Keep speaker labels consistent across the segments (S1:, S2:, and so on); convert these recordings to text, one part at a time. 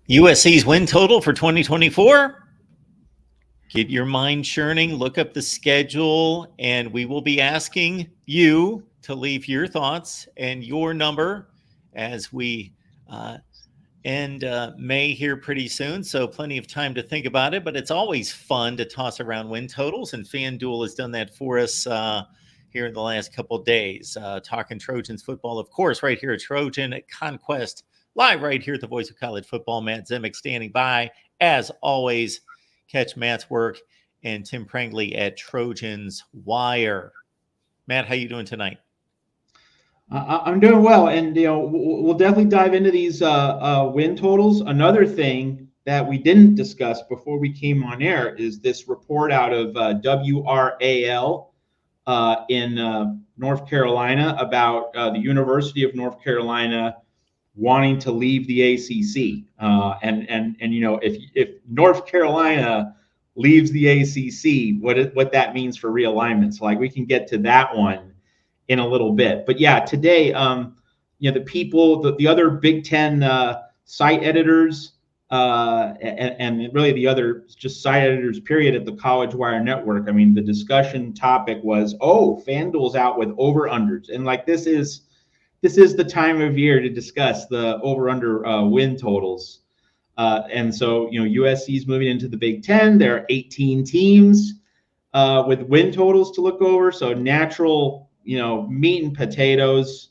S1: USC's win total for 2024. Get your mind churning, look up the schedule, and we will be asking you to leave your thoughts and your number as we end May here pretty soon. So plenty of time to think about it, but it's always fun to toss around win totals, and FanDuel has done that for us here in the last couple of days. Talking Trojans football, of course, right here at Trojan at Conquest, live right here at the Voice of College Football. Matt Zemek standing by, as always. Catch Matt's work and Tim Prangley at Trojans Wire. Matt, how you doing tonight?
S2: I'm doing well, and we'll definitely dive into these win totals. Another thing that we didn't discuss before we came on air is this report out of WRAL in North Carolina about the University of North Carolina wanting to leave the ACC. And if North Carolina leaves the ACC, what that means for realignment. So we can get to that one in a little bit. But yeah, today, the people, the other Big Ten site editors, and really the other just site editors, period, at the College Wire Network. I mean, the discussion topic was, FanDuel's out with over-unders. And this is the time of year to discuss the over-under win totals. And so, USC's moving into the Big Ten. There are 18 teams with win totals to look over. So natural, meat and potatoes,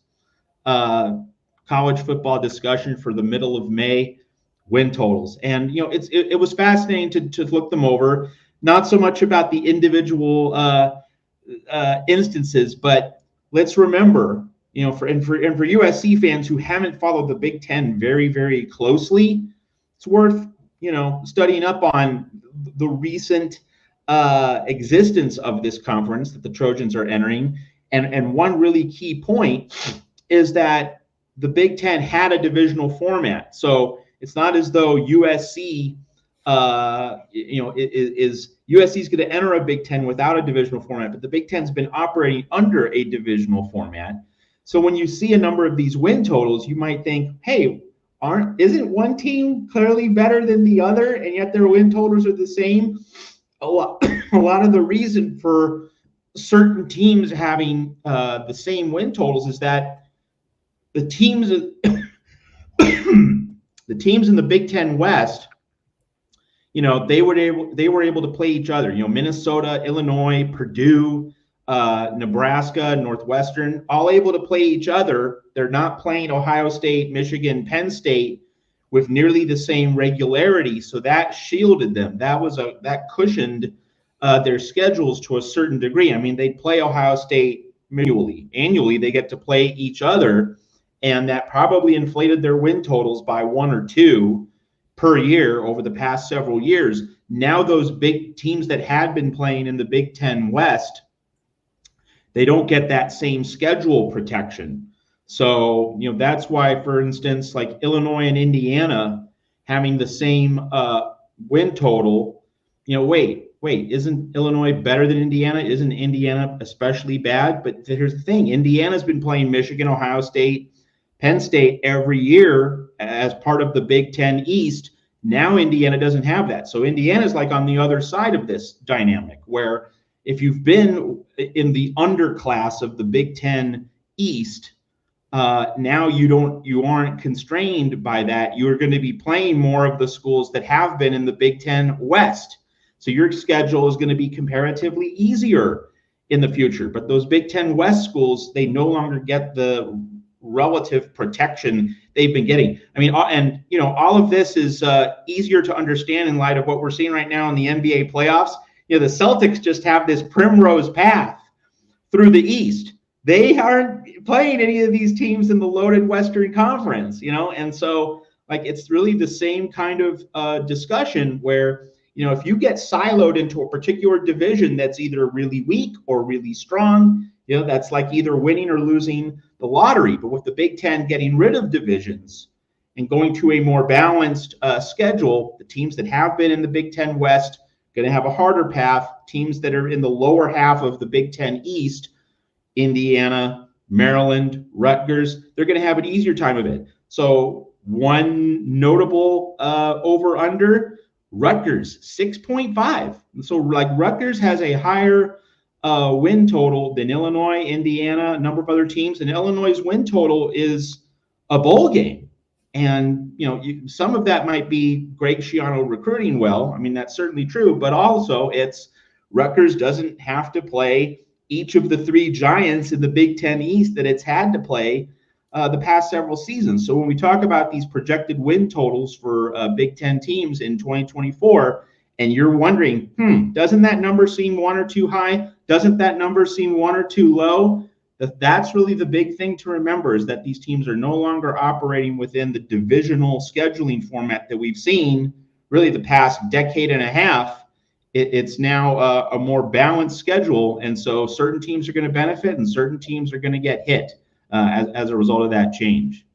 S2: college football discussion for the middle of May, win totals. And, it was fascinating to look them over. Not so much about the individual instances, but let's remember, for USC fans who haven't followed the Big Ten very, very closely, it's worth, studying up on the recent existence of this conference that the Trojans are entering. And one really key point is that the Big Ten had a divisional format. So it's not as though USC, USC is going to enter a Big Ten without a divisional format, but the Big Ten's been operating under a divisional format. So when you see a number of these win totals, you might think, hey, isn't one team clearly better than the other, and yet their win totals are the same? A lot of the reason for certain teams having the same win totals is that the teams in the Big Ten West, they were able to play each other. Minnesota, Illinois, Purdue, Nebraska, Northwestern, all able to play each other. They're not playing Ohio State, Michigan, Penn State with nearly the same regularity. So that shielded them. That cushioned their schedules to a certain degree. I mean, they play Ohio State annually. Annually, they get to play each other, and that probably inflated their win totals by 1 or 2 per year over the past several years. Now those big teams that had been playing in the Big Ten West, they don't get that same schedule protection. So, that's why, for instance, like Illinois and Indiana having the same win total, wait, isn't Illinois better than Indiana? Isn't Indiana especially bad? But here's the thing. Indiana's been playing Michigan, Ohio State, Penn State every year as part of the Big Ten East. Now Indiana doesn't have that. So Indiana's on the other side of this dynamic, where if you've been in the underclass of the Big Ten East, now you aren't constrained by that. You're going to be playing more of the schools that have been in the Big Ten West. So your schedule is going to be comparatively easier in the future. But those Big Ten West schools, they no longer get the relative protection they've been getting. I mean, all of this is easier to understand in light of what we're seeing right now in the NBA playoffs. The Celtics just have this primrose path through the East. They aren't playing any of these teams in the loaded Western Conference, and so it's really the same kind of discussion where, if you get siloed into a particular division that's either really weak or really strong, that's either winning or losing the lottery. But with the Big Ten getting rid of divisions and going to a more balanced schedule, the teams that have been in the Big Ten West going to have a harder path. Teams that are in the lower half of the Big Ten East, Indiana, Maryland, Rutgers, they're going to have an easier time of it. So One notable over under, Rutgers 6.5. So like Rutgers has a higher win total than Illinois, Indiana, a number of other teams, and Illinois' win total is a bowl game. And some of that might be Greg Schiano recruiting well. I mean, that's certainly true, but also it's Rutgers doesn't have to play each of the three giants in the Big Ten East that it's had to play the past several seasons. So when we talk about these projected win totals for Big Ten teams in 2024, and you're wondering, doesn't that number seem one or two high? Doesn't that number seem one or two low? That's really the big thing to remember, is that these teams are no longer operating within the divisional scheduling format that we've seen really the past decade and a half. It's now a more balanced schedule. And so certain teams are going to benefit and certain teams are going to get hit as a result of that change.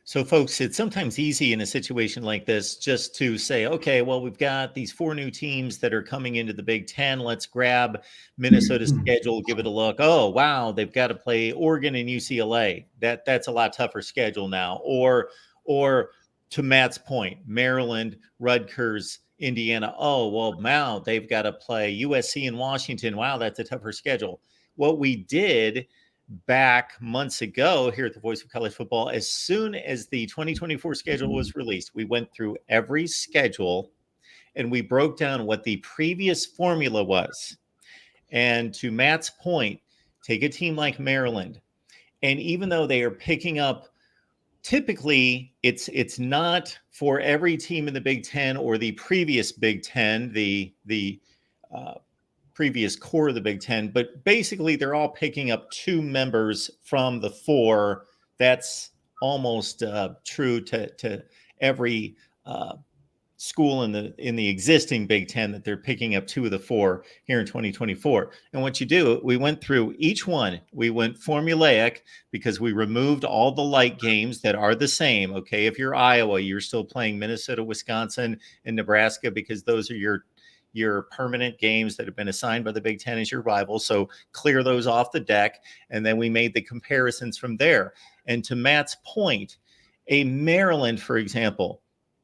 S1: So, folks, it's sometimes easy in a situation like this just to say, okay, well, we've got these 4 new teams that are coming into the Big Ten. Let's grab Minnesota's schedule, give it a look. Oh, wow, they've got to play Oregon and UCLA. That's a lot tougher schedule now. Or to Matt's point, Maryland, Rutgers, Indiana. Oh, well, now they've got to play USC and Washington. Wow, that's a tougher schedule. What we did back months ago here at the Voice of College Football, as soon as the 2024 schedule was released, we went through every schedule and we broke down what the previous formula was. And to Matt's point, take a team like Maryland, and even though they are picking up, typically it's not for every team in the Big Ten or the previous Big Ten, the previous core of the Big Ten, but basically they're all picking up 2 members from the 4. That's almost true to every school in the existing Big Ten, that they're picking up 2 of the 4 here in 2024. And what you do, we went through each one. We went formulaic because we removed all the light games that are the same. Okay, if you're Iowa, you're still playing Minnesota, Wisconsin, and Nebraska because those are your permanent games that have been assigned by the Big Ten as your rivals. So clear those off the deck. And then we made the comparisons from there. And to Matt's point, a Maryland, for example,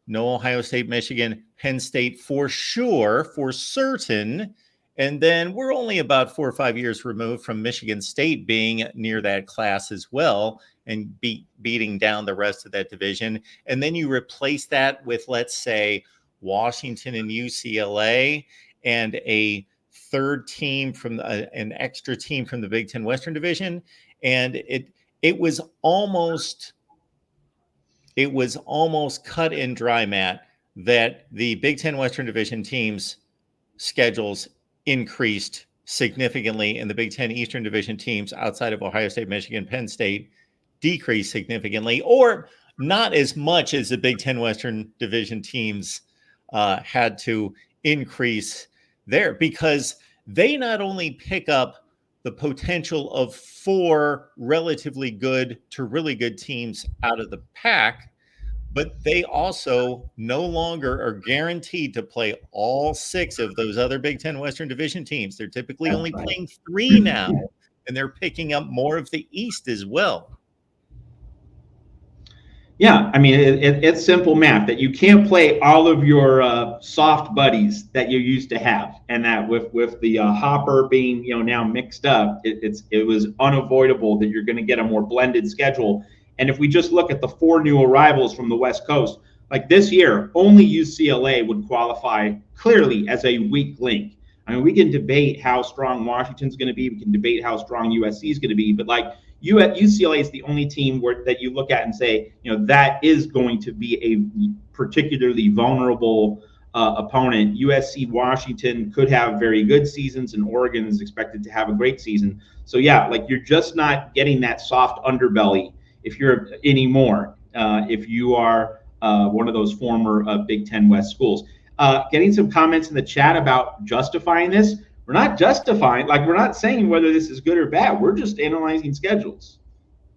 S1: no Ohio State, Michigan, Penn State for sure, for certain. And then we're only about 4 or 5 years removed from Michigan State being near that class as well and beating down the rest of that division. And then you replace that with, let's say, Washington and UCLA and a third team from an extra team from the Big Ten Western Division. And it was almost cut and dry, Matt, that the Big Ten Western Division teams' schedules increased significantly and the Big Ten Eastern Division teams outside of Ohio State, Michigan, Penn State decreased significantly, or not as much as the Big Ten Western Division teams had to increase there, because they not only pick up the potential of 4 relatively good to really good teams out of the pack, but they also no longer are guaranteed to play all 6 of those other Big Ten Western Division teams. They're typically only playing 3 now, and they're picking up more of the East as well.
S2: Yeah, I mean, it's simple math that you can't play all of your soft buddies that you used to have, and that with the hopper being now mixed up, it was unavoidable that you're going to get a more blended schedule. And if we just look at the 4 new arrivals from the West Coast, like this year, only UCLA would qualify clearly as a weak link. I mean, we can debate how strong Washington's going to be, we can debate how strong USC is going to be, but like UCLA is the only team that you look at and say, that is going to be a particularly vulnerable opponent. USC, Washington could have very good seasons, and Oregon is expected to have a great season. So yeah, like you're just not getting that soft underbelly if you're anymore. If you are one of those former Big Ten West schools. Getting some comments in the chat about justifying this. We're not justifying, like we're not saying whether this is good or bad. We're just analyzing schedules.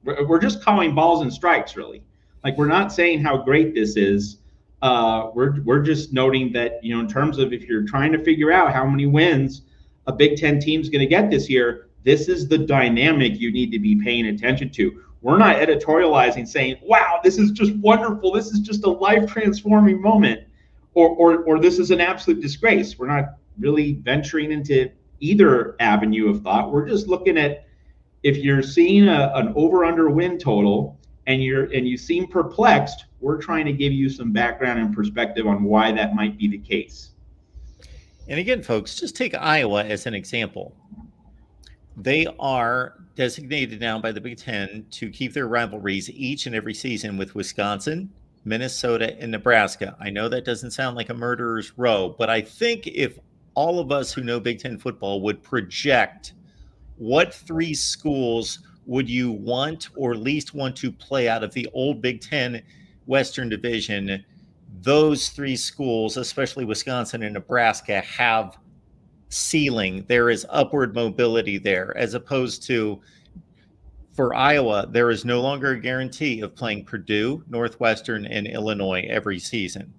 S2: We're just calling balls and strikes, really. Like we're not saying how great this is. We're just noting that, in terms of if you're trying to figure out how many wins a Big Ten team's going to get this year, this is the dynamic you need to be paying attention to. We're not editorializing saying, wow, this is just wonderful. This is just a life transforming moment, or this is an absolute disgrace. We're not really venturing into either avenue of thought. We're just looking at, if you're seeing an over under win total and you seem perplexed, we're trying to give you some background and perspective on why that might be the case.
S1: And again, folks, just take Iowa as an example. They are designated now by the Big Ten to keep their rivalries each and every season with Wisconsin, Minnesota, and Nebraska. I know that doesn't sound like a murderer's row, but I think if all of us who know Big Ten football would project what three schools would you want or least want to play out of the old Big Ten Western Division, those three schools, especially Wisconsin and Nebraska, have ceiling. There is upward mobility there, as opposed to, for Iowa, there is no longer a guarantee of playing Purdue, Northwestern, and Illinois every season.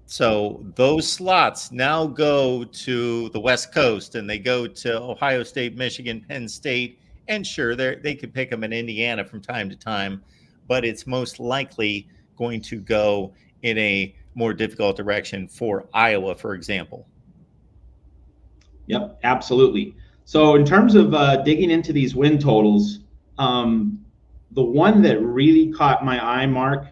S1: So those slots now go to the West Coast, and they go to Ohio State, Michigan, Penn State, and sure, they could pick them in Indiana from time to time, but it's most likely going to go in a more difficult direction for Iowa, for example.
S2: Yep, absolutely. So in terms of digging into these win totals, the one that really caught my eye, Mark,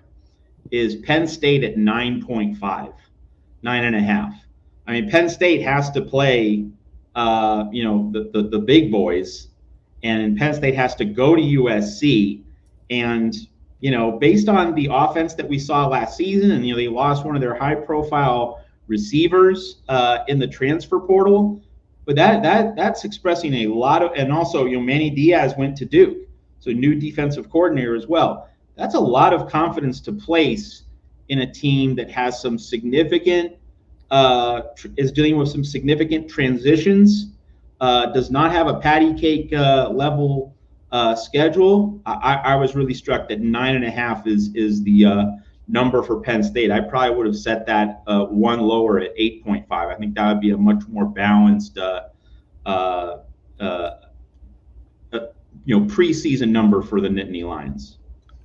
S2: is Penn State at 9.5, 9.5. I mean, Penn State has to play, the big boys, and Penn State has to go to USC. And, based on the offense that we saw last season, and, they lost one of their high-profile receivers in the transfer portal, but that's expressing a lot of, and also, Manny Diaz went to Duke, so new defensive coordinator as well. That's a lot of confidence to place in a team that has some significant, is dealing with some significant transitions, does not have a patty cake level schedule. I was really struck that 9.5 is the number for Penn State. I probably would have set that one lower at 8.5. I think that would be a much more balanced preseason number for the Nittany Lions.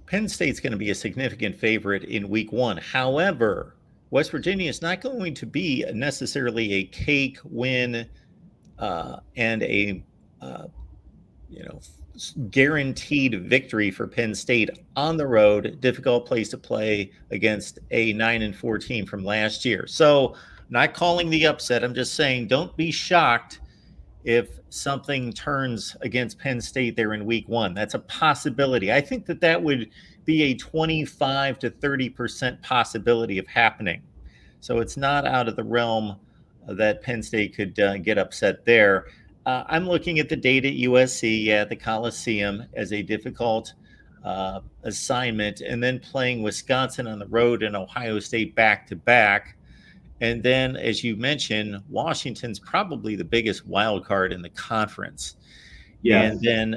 S1: Penn State's going to be a significant favorite in week one. However, West Virginia is not going to be necessarily a cake win and a guaranteed victory for Penn State on the road. Difficult place to play against a 9-4 team from last year. So, not calling the upset. I'm just saying, don't be shocked if something turns against Penn State there in week one. That's a possibility. I think that would be a 25 to 30% possibility of happening. So it's not out of the realm that Penn State could get upset there. I'm looking at the data at USC, the Coliseum, as a difficult assignment, and then playing Wisconsin on the road and Ohio State back-to-back. And then, as you mentioned, Washington's probably the biggest wild card in the conference. Yes. And then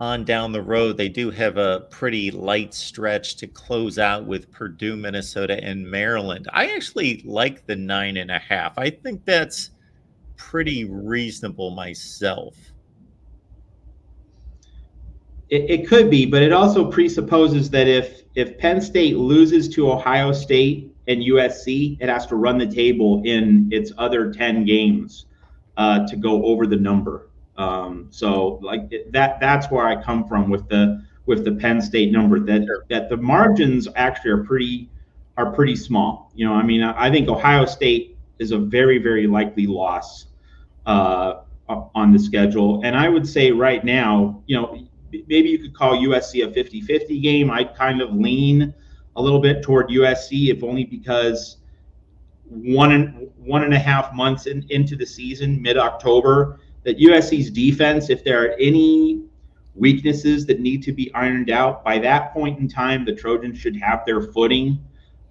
S1: on down the road, they do have a pretty light stretch to close out with Purdue, Minnesota, and Maryland. I actually like the 9.5. I think that's pretty reasonable myself.
S2: It could be, but it also presupposes that if Penn State loses to Ohio State and USC, it has to run the table in its other 10 games to go over the number. So like that's where I come from with the Penn State number, that the margins actually are pretty small. I think Ohio State is a very, very likely loss on the schedule. And I would say right now, maybe you could call USC a 50-50 game. I'd kind of lean a little bit toward USC, if only because one and a half months into the season, mid-October, that USC's defense, if there are any weaknesses that need to be ironed out, by that point in time, the Trojans should have their footing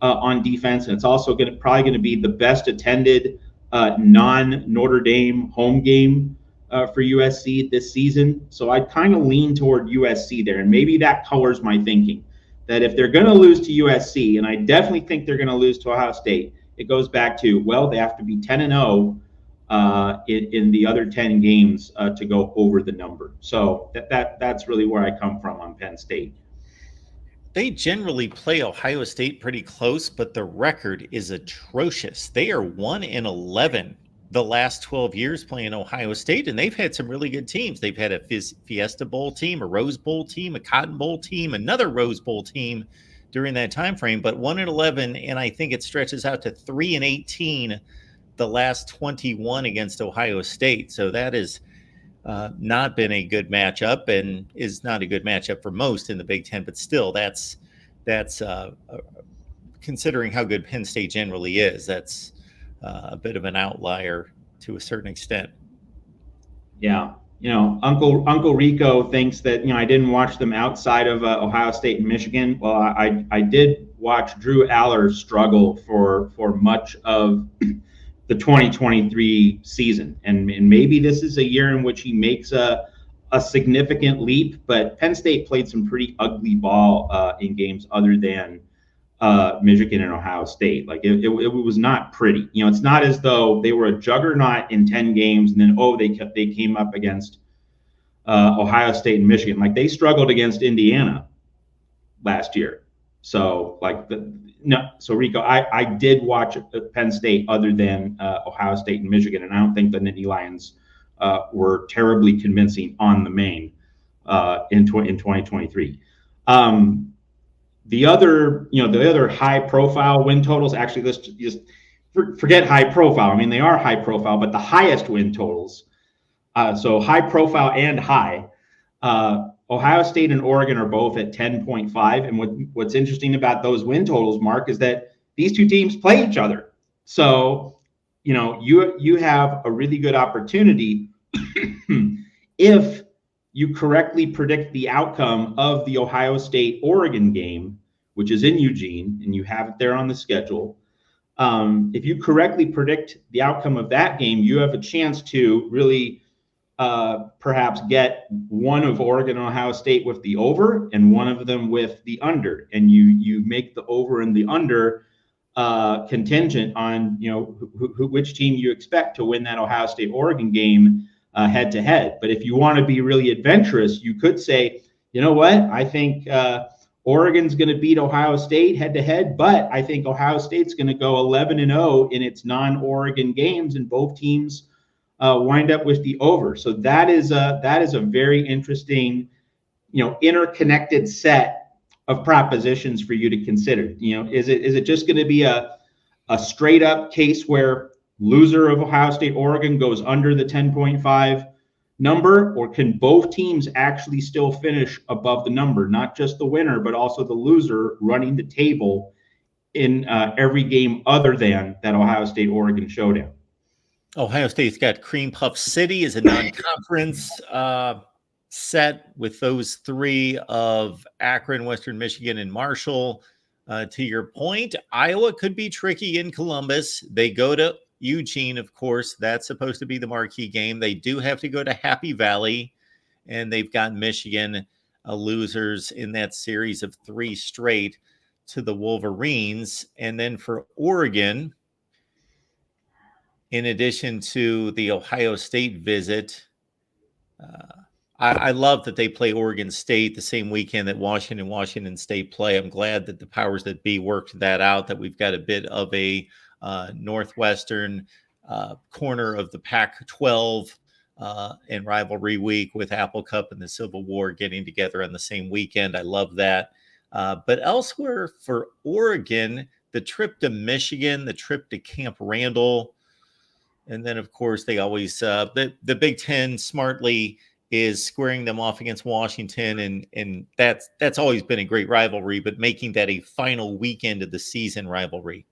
S2: on defense. And it's also probably going to be the best attended non-Notre Dame home game for USC this season. So I'd kind of lean toward USC there. And maybe that colors my thinking, that if they're going to lose to USC, and I definitely think they're going to lose to Ohio State, it goes back to, well, they have to be 10-0 in the other 10 games to go over the number. So that's really where I come from on Penn State.
S1: They generally play Ohio State pretty close, but the record is atrocious. They are 1-11 the last 12 years playing Ohio State, and they've had some really good teams. They've had a Fiesta Bowl team, a Rose Bowl team, a Cotton Bowl team, another Rose Bowl team during that time frame, but 1-11, and I think it stretches out to 3-18 the last 21 against Ohio State. So that is not been a good matchup, and is not a good matchup for most in the Big Ten. But still, that's considering how good Penn State generally is, that's a bit of an outlier to a certain extent.
S2: Yeah, Uncle Rico thinks that I didn't watch them outside of Ohio State and Michigan. Well, I did watch Drew Aller struggle for much of the 2023 season. And maybe this is a year in which he makes a significant leap, but Penn State played some pretty ugly ball in games other than Michigan and Ohio State. Like it was not pretty. It's not as though they were a juggernaut in 10 games and then, they came up against Ohio State and Michigan. Like they struggled against Indiana last year. So so Rico, I did watch Penn State other than Ohio State and Michigan, and I don't think the Nittany Lions were terribly convincing on the main in 2023. The other high profile win totals, actually, let's just forget high profile. I mean, they are high profile, but the highest win totals, so high profile and high, Ohio State and Oregon are both at 10.5. And what's interesting about those win totals, Mark, is that these two teams play each other. So, you have a really good opportunity if you correctly predict the outcome of the Ohio State-Oregon game, which is in Eugene, and you have it there on the schedule. If you correctly predict the outcome of that game, you have a chance to really perhaps get one of Oregon and Ohio State with the over and one of them with the under, and you make the over and the under contingent on which team you expect to win that Ohio State Oregon game head to head. But if you want to be really adventurous, you could say, I think Oregon's going to beat Ohio State head to head, but I think Ohio State's going to go 11-0 in its non-Oregon games, and both teams wind up with the over. So that is a very interesting, interconnected set of propositions for you to consider. Is it just going to be a straight up case where loser of Ohio State Oregon goes under the 10.5 number, or can both teams actually still finish above the number, not just the winner, but also the loser running the table in every game other than that Ohio State Oregon showdown?
S1: Ohio State's got Cream Puff City as a non-conference set with those three of Akron, Western Michigan, and Marshall. To your point, Iowa could be tricky in Columbus. They go to Eugene, of course. That's supposed to be the marquee game. They do have to go to Happy Valley, and they've got Michigan losers in that series of 3 straight to the Wolverines. And then for Oregon, in addition to the Ohio State visit, I love that they play Oregon State the same weekend that Washington State play. I'm glad that the powers that be worked that out, that we've got a bit of a Northwestern corner of the Pac-12 and rivalry week with Apple Cup and the Civil War getting together on the same weekend. I love that. But elsewhere for Oregon, the trip to Michigan, the trip to Camp Randall, and then, of course, they always the Big Ten smartly is squaring them off against Washington, and that's always been a great rivalry, but making that a final weekend of the season rivalry.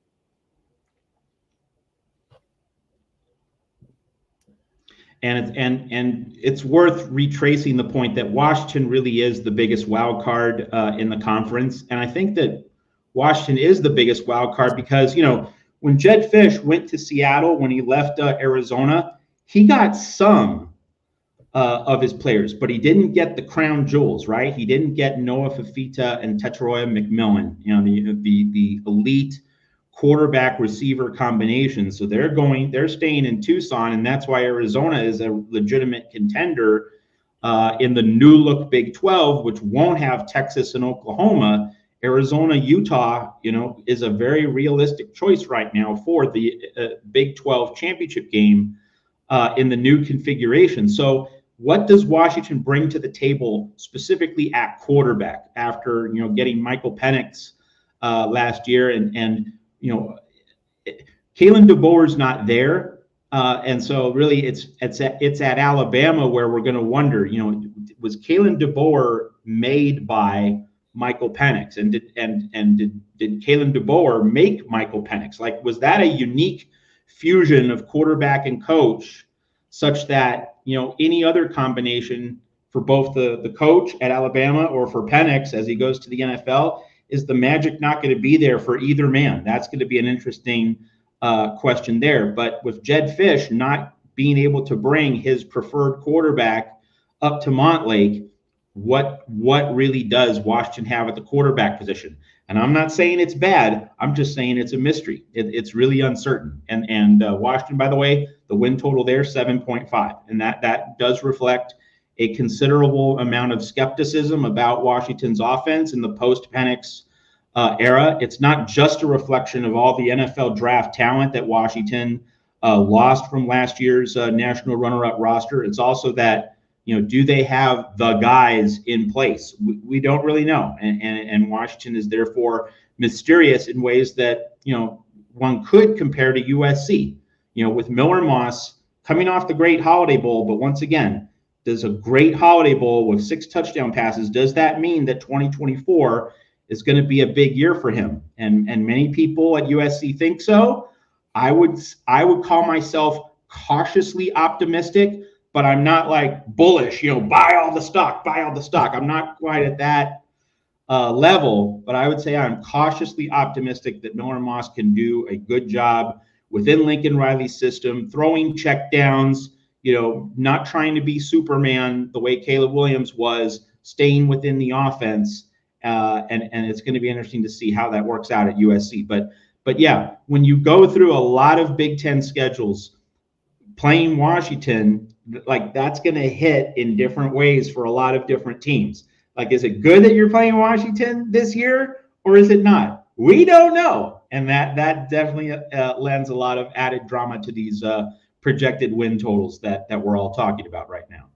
S2: And it's worth retracing the point that Washington really is the biggest wild card in the conference, and I think that Washington is the biggest wild card because when Jedd Fisch went to Seattle, when he left Arizona, he got some of his players, but he didn't get the crown jewels, right? He didn't get Noah Fafita and Tetroya McMillan, the elite quarterback receiver combination. So they're staying in Tucson, and that's why Arizona is a legitimate contender in the new look Big 12, which won't have Texas and Oklahoma. Arizona, Utah, is a very realistic choice right now for the Big 12 championship game in the new configuration. So what does Washington bring to the table specifically at quarterback after getting Michael Penix last year, and Kalen DeBoer's not there, and so really it's at Alabama where we're going to wonder, was Kalen DeBoer made by Michael Penix, and did Kalen DeBoer make Michael Penix? Like, was that a unique fusion of quarterback and coach, such that any other combination for both the coach at Alabama or for Penix as he goes to the NFL, is the magic not going to be there for either man? That's going to be an interesting question there. But with Jed Fish not being able to bring his preferred quarterback up to Montlake, what really does Washington have at the quarterback position? And I'm not saying it's bad. I'm just saying it's a mystery. It's really uncertain. And Washington, by the way, the win total there, 7.5. And that does reflect a considerable amount of skepticism about Washington's offense in the post-Penix era. It's not just a reflection of all the NFL draft talent that Washington lost from last year's national runner-up roster. It's also that, do they have the guys in place? We don't really know. And Washington is therefore mysterious in ways that, one could compare to USC, with Miller Moss coming off the great Holiday Bowl. But once again, does a great Holiday Bowl with 6 touchdown passes, does that mean that 2024 is going to be a big year for him? And many people at USC think so. I would call myself cautiously optimistic, but I'm not like bullish, buy all the stock. I'm not quite at that level, but I would say I'm cautiously optimistic that Miller Moss can do a good job within Lincoln Riley's system, throwing check downs, not trying to be Superman the way Caleb Williams was, staying within the offense. And it's going to be interesting to see how that works out at USC. But yeah, when you go through a lot of Big Ten schedules, playing Washington, like, that's going to hit in different ways for a lot of different teams. Like, is it good that you're playing Washington this year, or is it not? We don't know. And that definitely lends a lot of added drama to these projected win totals that we're all talking about right now.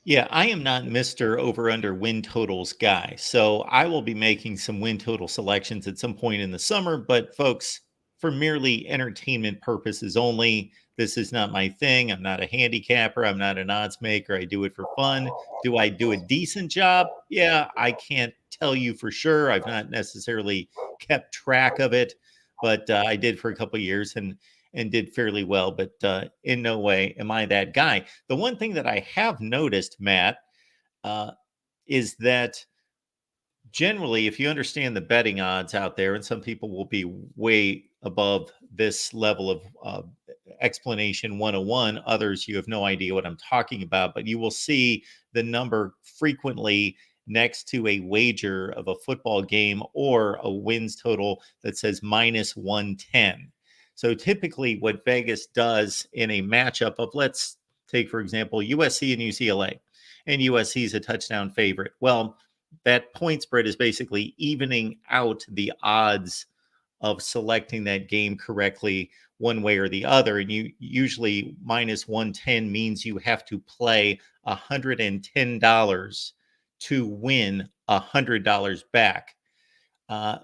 S1: Yeah, I am not Mr. Over-Under win totals guy. So I will be making some win total selections at some point in the summer. But folks, for merely entertainment purposes only, this is not my thing. I'm not a handicapper. I'm not an odds maker. I do it for fun. Do I do a decent job? Yeah, I can't tell you for sure. I've not necessarily kept track of it, but I did for a couple of years and did fairly well. But in no way am I that guy. The one thing that I have noticed, Matt, is that generally, if you understand the betting odds out there, and some people will be way above this level of explanation 101, others, you have no idea what I'm talking about, but you will see the number frequently next to a wager of a football game or a wins total that says minus 110. So typically what Vegas does in a matchup of, let's take, for example, USC and UCLA, and USC is a touchdown favorite. Well, that point spread is basically evening out the odds of selecting that game correctly one way or the other. And you usually minus 110 means you have to play $110 to win $100 back.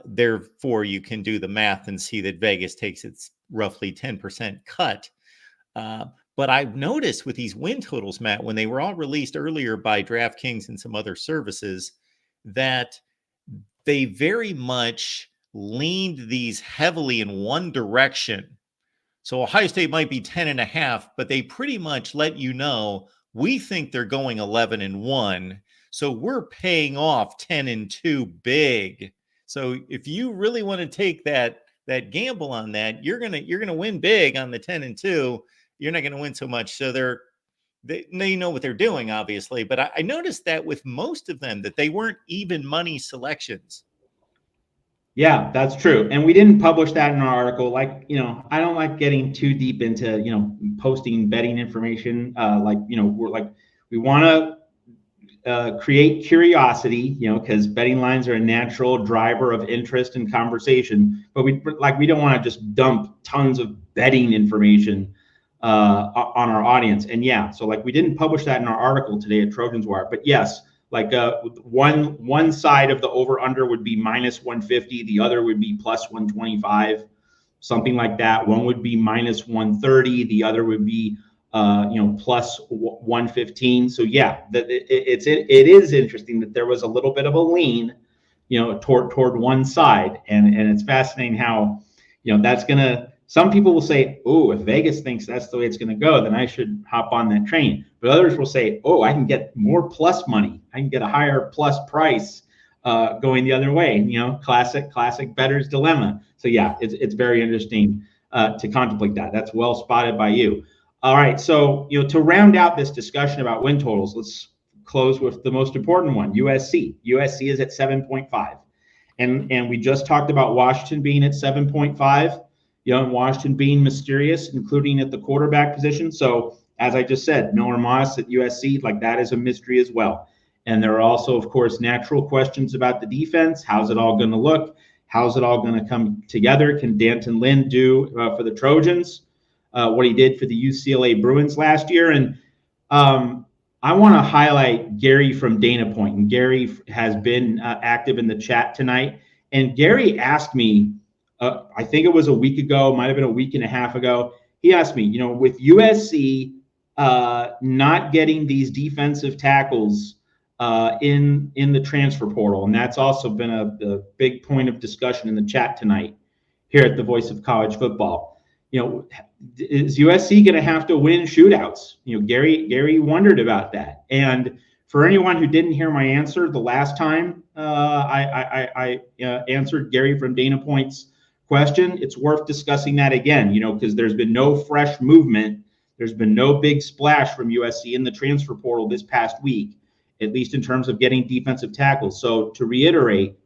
S1: Therefore, you can do the math and see that Vegas takes its roughly 10% cut. But I've noticed with these win totals, Matt, when they were all released earlier by DraftKings and some other services, that they very much leaned these heavily in one direction. So Ohio State might be 10.5, but they pretty much let you know, we think they're going 11-1. So we're paying off 10-2 big. So if you really want to take that gamble on that, you're gonna win big on the 10-2. You're not going to win so much. So they know what they're doing, obviously. But I noticed that with most of them, that they weren't even money selections.
S2: Yeah, that's true. And we didn't publish that in our article. Like, I don't like getting too deep into, posting betting information. We want to create curiosity, because betting lines are a natural driver of interest and conversation. But we don't want to just dump tons of betting information on our audience. And yeah, so we didn't publish that in our article today at Trojans Wire. But yes, one side of the over under would be minus 150, the other would be plus 125, something like that. One would be minus 130, the other would be plus 115. So yeah, it is interesting that there was a little bit of a lean, toward one side, and it's fascinating how, that's gonna. Some people will say, oh, if Vegas thinks that's the way it's going to go, then I should hop on that train. But others will say, oh, I can get more plus money. I can get a higher plus price going the other way. Classic bettor's dilemma. So yeah, it's very interesting to contemplate that. That's well spotted by you. All right, so to round out this discussion about win totals, let's close with the most important one, USC. USC is at 7.5. And we just talked about Washington being at 7.5. And Washington being mysterious, including at the quarterback position. So as I just said, Miller Moss at USC, that is a mystery as well. And there are also, of course, natural questions about the defense. How's it all going to look? How's it all going to come together? Can D'Anton Lynn do for the Trojans what he did for the UCLA Bruins last year? And I want to highlight Gary from Dana Point. And Gary has been active in the chat tonight. And Gary asked me, I think it was a week ago, might have been a week and a half ago. He asked me, with USC not getting these defensive tackles in the transfer portal, and that's also been a big point of discussion in the chat tonight here at the Voice of College Football. Is USC going to have to win shootouts? Gary wondered about that. And for anyone who didn't hear my answer the last time I answered Gary from Dana Point's question, it's worth discussing that again, because there's been no fresh movement. There's been no big splash from USC in the transfer portal this past week, at least in terms of getting defensive tackles. So to reiterate,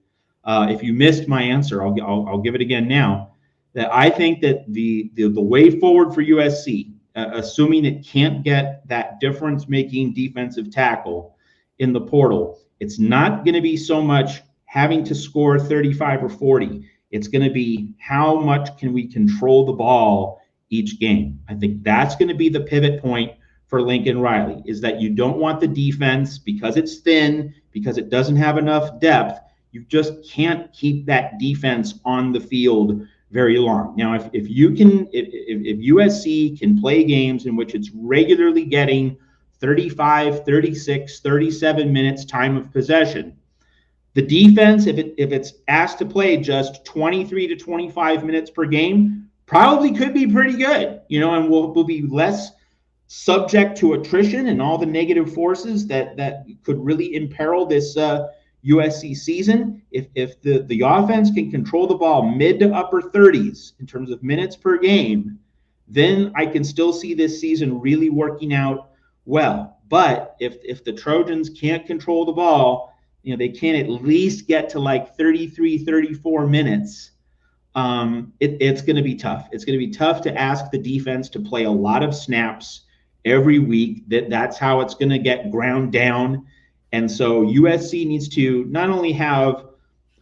S2: if you missed my answer, I'll give it again now, that I think that the way forward for USC, assuming it can't get that difference-making defensive tackle in the portal, it's not going to be so much having to score 35 or 40. It's going to be how much can we control the ball each game. I think that's going to be the pivot point for Lincoln Riley, is that you don't want the defense, because it's thin, because it doesn't have enough depth, you just can't keep that defense on the field very long. Now, if USC can play games in which it's regularly getting 35, 36, 37 minutes time of possession, the defense, if it's asked to play just 23 to 25 minutes per game, probably could be pretty good, and will be less subject to attrition and all the negative forces that could really imperil this USC season. If the offense can control the ball mid to upper 30s in terms of minutes per game, then I can still see this season really working out well. But if the Trojans can't control the ball, they can't at least get to 33, 34 minutes. It's going to be tough. It's going to be tough to ask the defense to play a lot of snaps every week. That's how it's going to get ground down. And so USC needs to not only have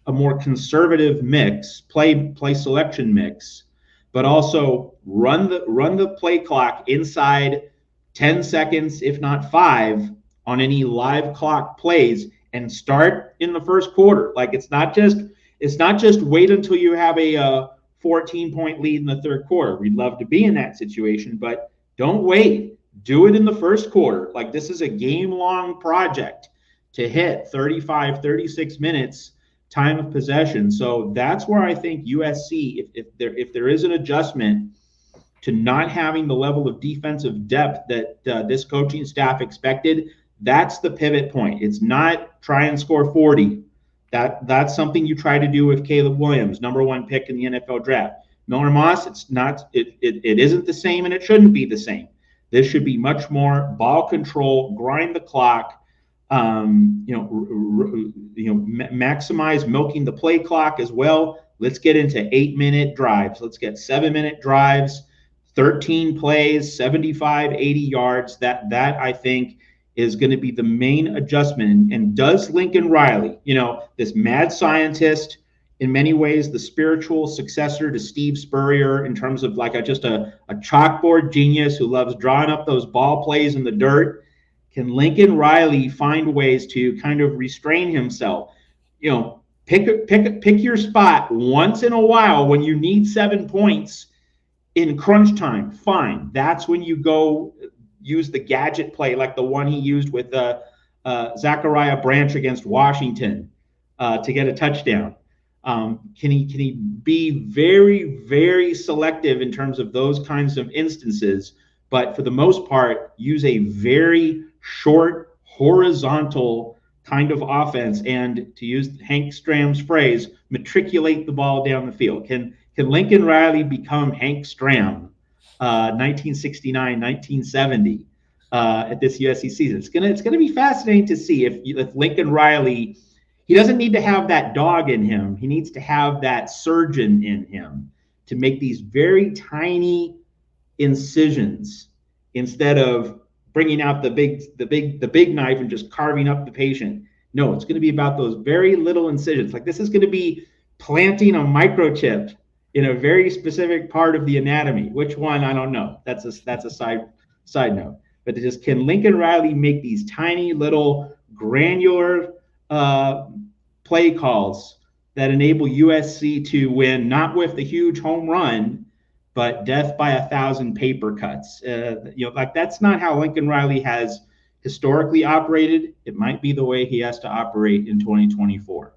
S2: a more conservative mix, play selection mix, but also run the play clock inside 10 seconds, if not 5, on any live clock plays, and start in the first quarter. It's not just wait until you have a 14-point lead in the third quarter. We'd love to be in that situation, but don't wait. Do it in the first quarter. This is a game-long project to hit 35, 36 minutes time of possession. So that's where I think USC, if there is an adjustment to not having the level of defensive depth that this coaching staff expected, that's the pivot point. It's not try and score 40. That's something you try to do with Caleb Williams, #1 pick in the NFL draft. Miller Moss, it isn't the same, and it shouldn't be the same. This should be much more ball control, grind the clock, Maximize milking the play clock as well. Let's get into 8-minute drives. Let's get 7-minute drives, 13 plays, 75, 80 yards. That I think is going to be the main adjustment. And does Lincoln Riley, this mad scientist, in many ways the spiritual successor to Steve Spurrier in terms of like just a chalkboard genius who loves drawing up those ball plays in the dirt, can Lincoln Riley find ways to kind of restrain himself? Pick your spot once in a while when you need 7 points in crunch time. Fine, that's when you go use the gadget play like the one he used with Zachariah Branch against Washington to get a touchdown. Can he be very, very selective in terms of those kinds of instances, but for the most part, use a very short, horizontal kind of offense, and to use Hank Stram's phrase, matriculate the ball down the field? Can Lincoln Riley become Hank Stram, 1969, 1970, at this USC season? It's gonna be fascinating to see if Lincoln Riley. He doesn't need to have that dog in him. He needs to have that surgeon in him to make these very tiny incisions instead of bringing out the big knife and just carving up the patient. No, it's going to be about those very little incisions. Like this is going to be planting a microchip in a very specific part of the anatomy. Which one? I don't know. That's a side note. But can Lincoln Riley make these tiny little granular play calls that enable USC to win, not with the huge home run, but death by 1,000 paper cuts? That's not how Lincoln Riley has historically operated. It might be the way he has to operate in 2024.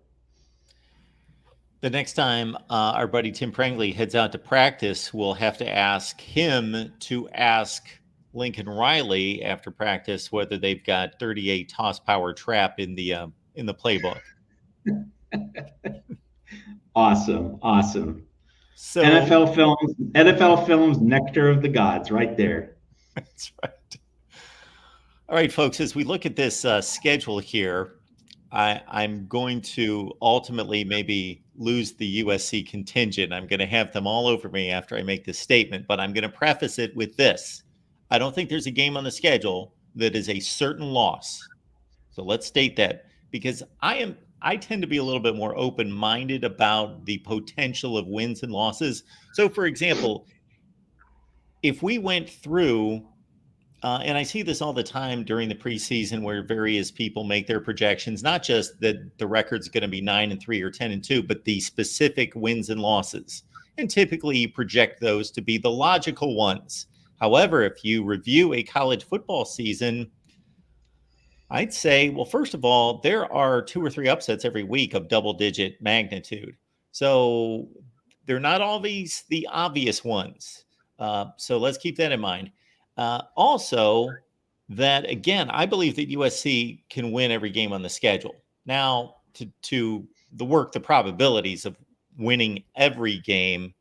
S1: The next time our buddy Tim Prangley heads out to practice, we'll have to ask him to ask Lincoln Riley after practice whether they've got 38 toss power trap in the playbook.
S2: Awesome. So NFL films, nectar of the gods, right there.
S1: That's right. All right, folks, as we look at this schedule here, I'm going to ultimately maybe lose the USC contingent. I'm going to have them all over me after I make this statement, but I'm going to preface it with this. I don't think there's a game on the schedule that is a certain loss. So let's state that, because I tend to be a little bit more open-minded about the potential of wins and losses. So, for example, if we went through, and I see this all the time during the preseason where various people make their projections, not just that the record's going to be 9-3 or 10-2, but the specific wins and losses. And typically you project those to be the logical ones. However, if you review a college football season, I'd say, well, first of all, there are 2 or 3 upsets every week of double-digit magnitude. So they're not always the obvious ones. So let's keep that in mind. Also, that, again, I believe that USC can win every game on the schedule. Now, to the probabilities of winning every game,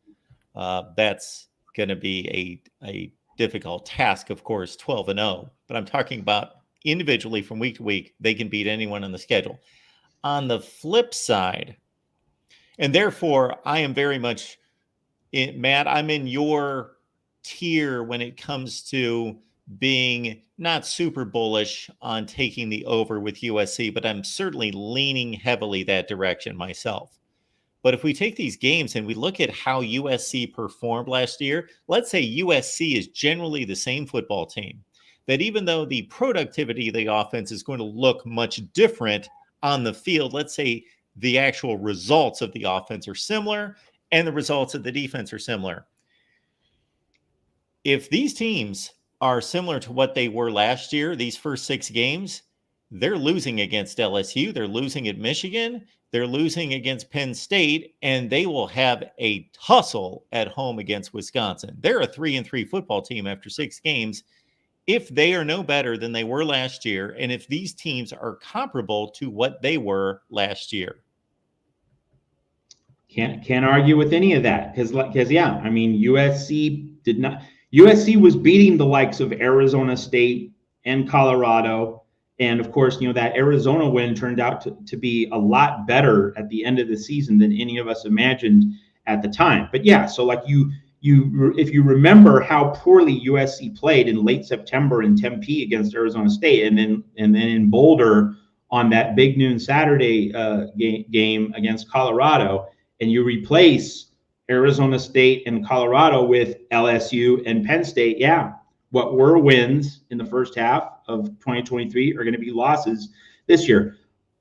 S1: that's going to be a difficult task, of course, 12-0. But I'm talking about individually from week to week, they can beat anyone on the schedule. On the flip side, and therefore I am very much, Matt, I'm in your tier when it comes to being not super bullish on taking the over with USC, but I'm certainly leaning heavily that direction myself. But if we take these games and we look at how USC performed last year, let's say USC is generally the same football team, that even though the productivity of the offense is going to look much different on the field, let's say the actual results of the offense are similar and the results of the defense are similar. If these teams are similar to what they were last year, these first 6 games, they're losing against LSU, they're losing at Michigan, they're losing against Penn State, and they will have a tussle at home against Wisconsin. They're a 3-3 football team after 6 games. If they are no better than they were last year, and if these teams are comparable to what they were last year.
S2: Can't argue with any of that, because yeah, I mean, USC was beating the likes of Arizona State and Colorado And of course, that Arizona win turned out to be a lot better at the end of the season than any of us imagined at the time. But yeah, so like if you remember how poorly USC played in late September in Tempe against Arizona State, and then in Boulder on that big noon Saturday game against Colorado, and you replace Arizona State and Colorado with LSU and Penn State, yeah, what were wins in the first half of 2023 are going to be losses this year.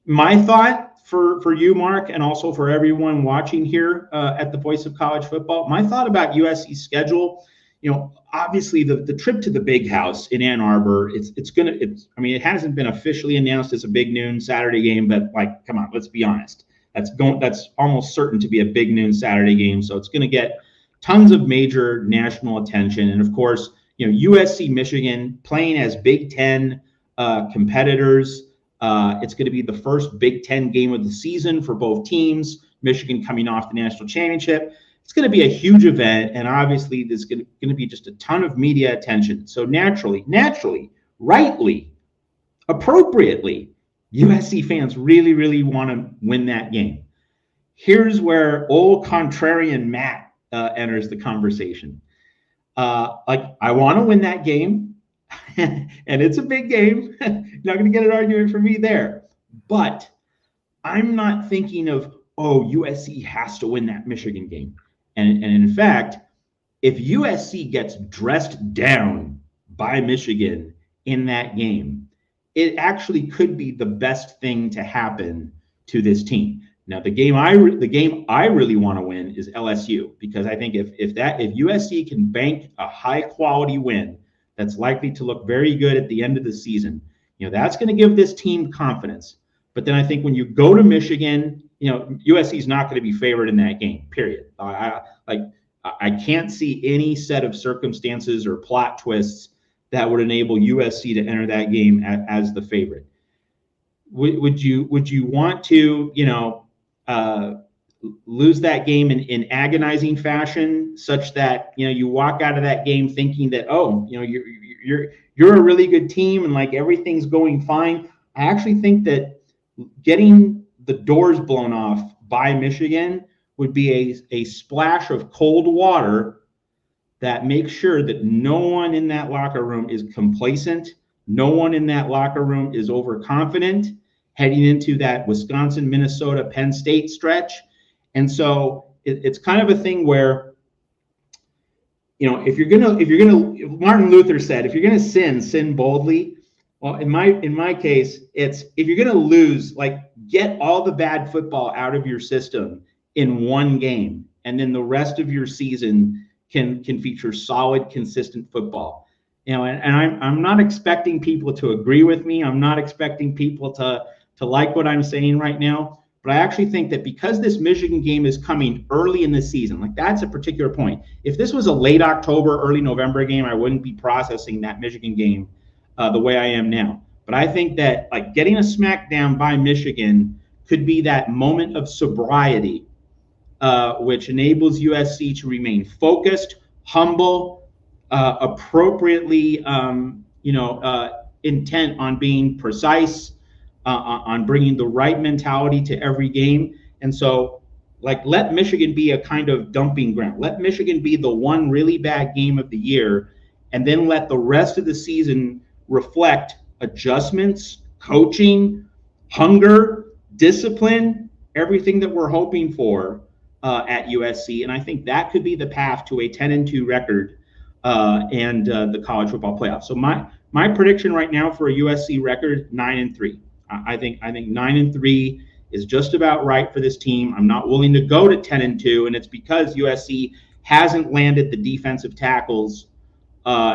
S2: My thought for you, Mark, and also for everyone watching here at the Voice of College Football, my thought about USC's schedule, obviously the trip to the Big House in Ann Arbor, it hasn't been officially announced as a big noon Saturday game, but like, come on, let's be honest. That's almost certain to be a big noon Saturday game. So it's going to get tons of major national attention. And of course, USC Michigan playing as Big Ten competitors. It's going to be the first Big Ten game of the season for both teams. Michigan coming off the national championship. It's going to be a huge event, and obviously there's going to be just a ton of media attention. So naturally, rightly, appropriately, USC fans really, really want to win that game. Here's where old contrarian Matt enters the conversation. I want to win that game. And it's a big game. You're not going to get an argument from me there. But I'm not thinking of, USC has to win that Michigan game. And in fact, if USC gets dressed down by Michigan in that game, it actually could be the best thing to happen to this team. Now, the game I really want to win is LSU, because I think if USC can bank a high quality win that's likely to look very good at the end of the season, that's going to give this team confidence. But then I think when you go to Michigan, USC is not going to be favored in that game, period. I can't see any set of circumstances or plot twists that would enable USC to enter that game as the favorite. Would you want to, lose that game in agonizing fashion, such that you walk out of that game thinking that you're a really good team and like everything's going fine? I actually think that getting the doors blown off by Michigan would be a splash of cold water that makes sure that no one in that locker room is complacent, no one in that locker room is overconfident heading into that Wisconsin, Minnesota, Penn State stretch. And so it's kind of a thing where, if you're gonna, Martin Luther said, if you're gonna sin boldly. Well, in my case, it's if you're gonna lose, like, get all the bad football out of your system in one game, and then the rest of your season can feature solid, consistent football. And I'm not expecting people to agree with me. I'm not expecting people to like what I'm saying right now. But I actually think that because this Michigan game is coming early in the season, like, that's a particular point. If this was a late October, early November game, I wouldn't be processing that Michigan game the way I am now. But I think that, like, getting a smackdown by Michigan could be that moment of sobriety, which enables USC to remain focused, humble, appropriately, intent on being precise, on bringing the right mentality to every game. And so, like, let Michigan be a kind of dumping ground. Let Michigan be the one really bad game of the year, and then let the rest of the season reflect adjustments, coaching, hunger, discipline, everything that we're hoping for at USC. And I think that could be the path to a 10-2 record and the college football playoff. So my prediction right now for a USC record, 9-3. I think 9-3 is just about right for this team. I'm not willing to go to 10-2, and it's because USC hasn't landed the defensive tackles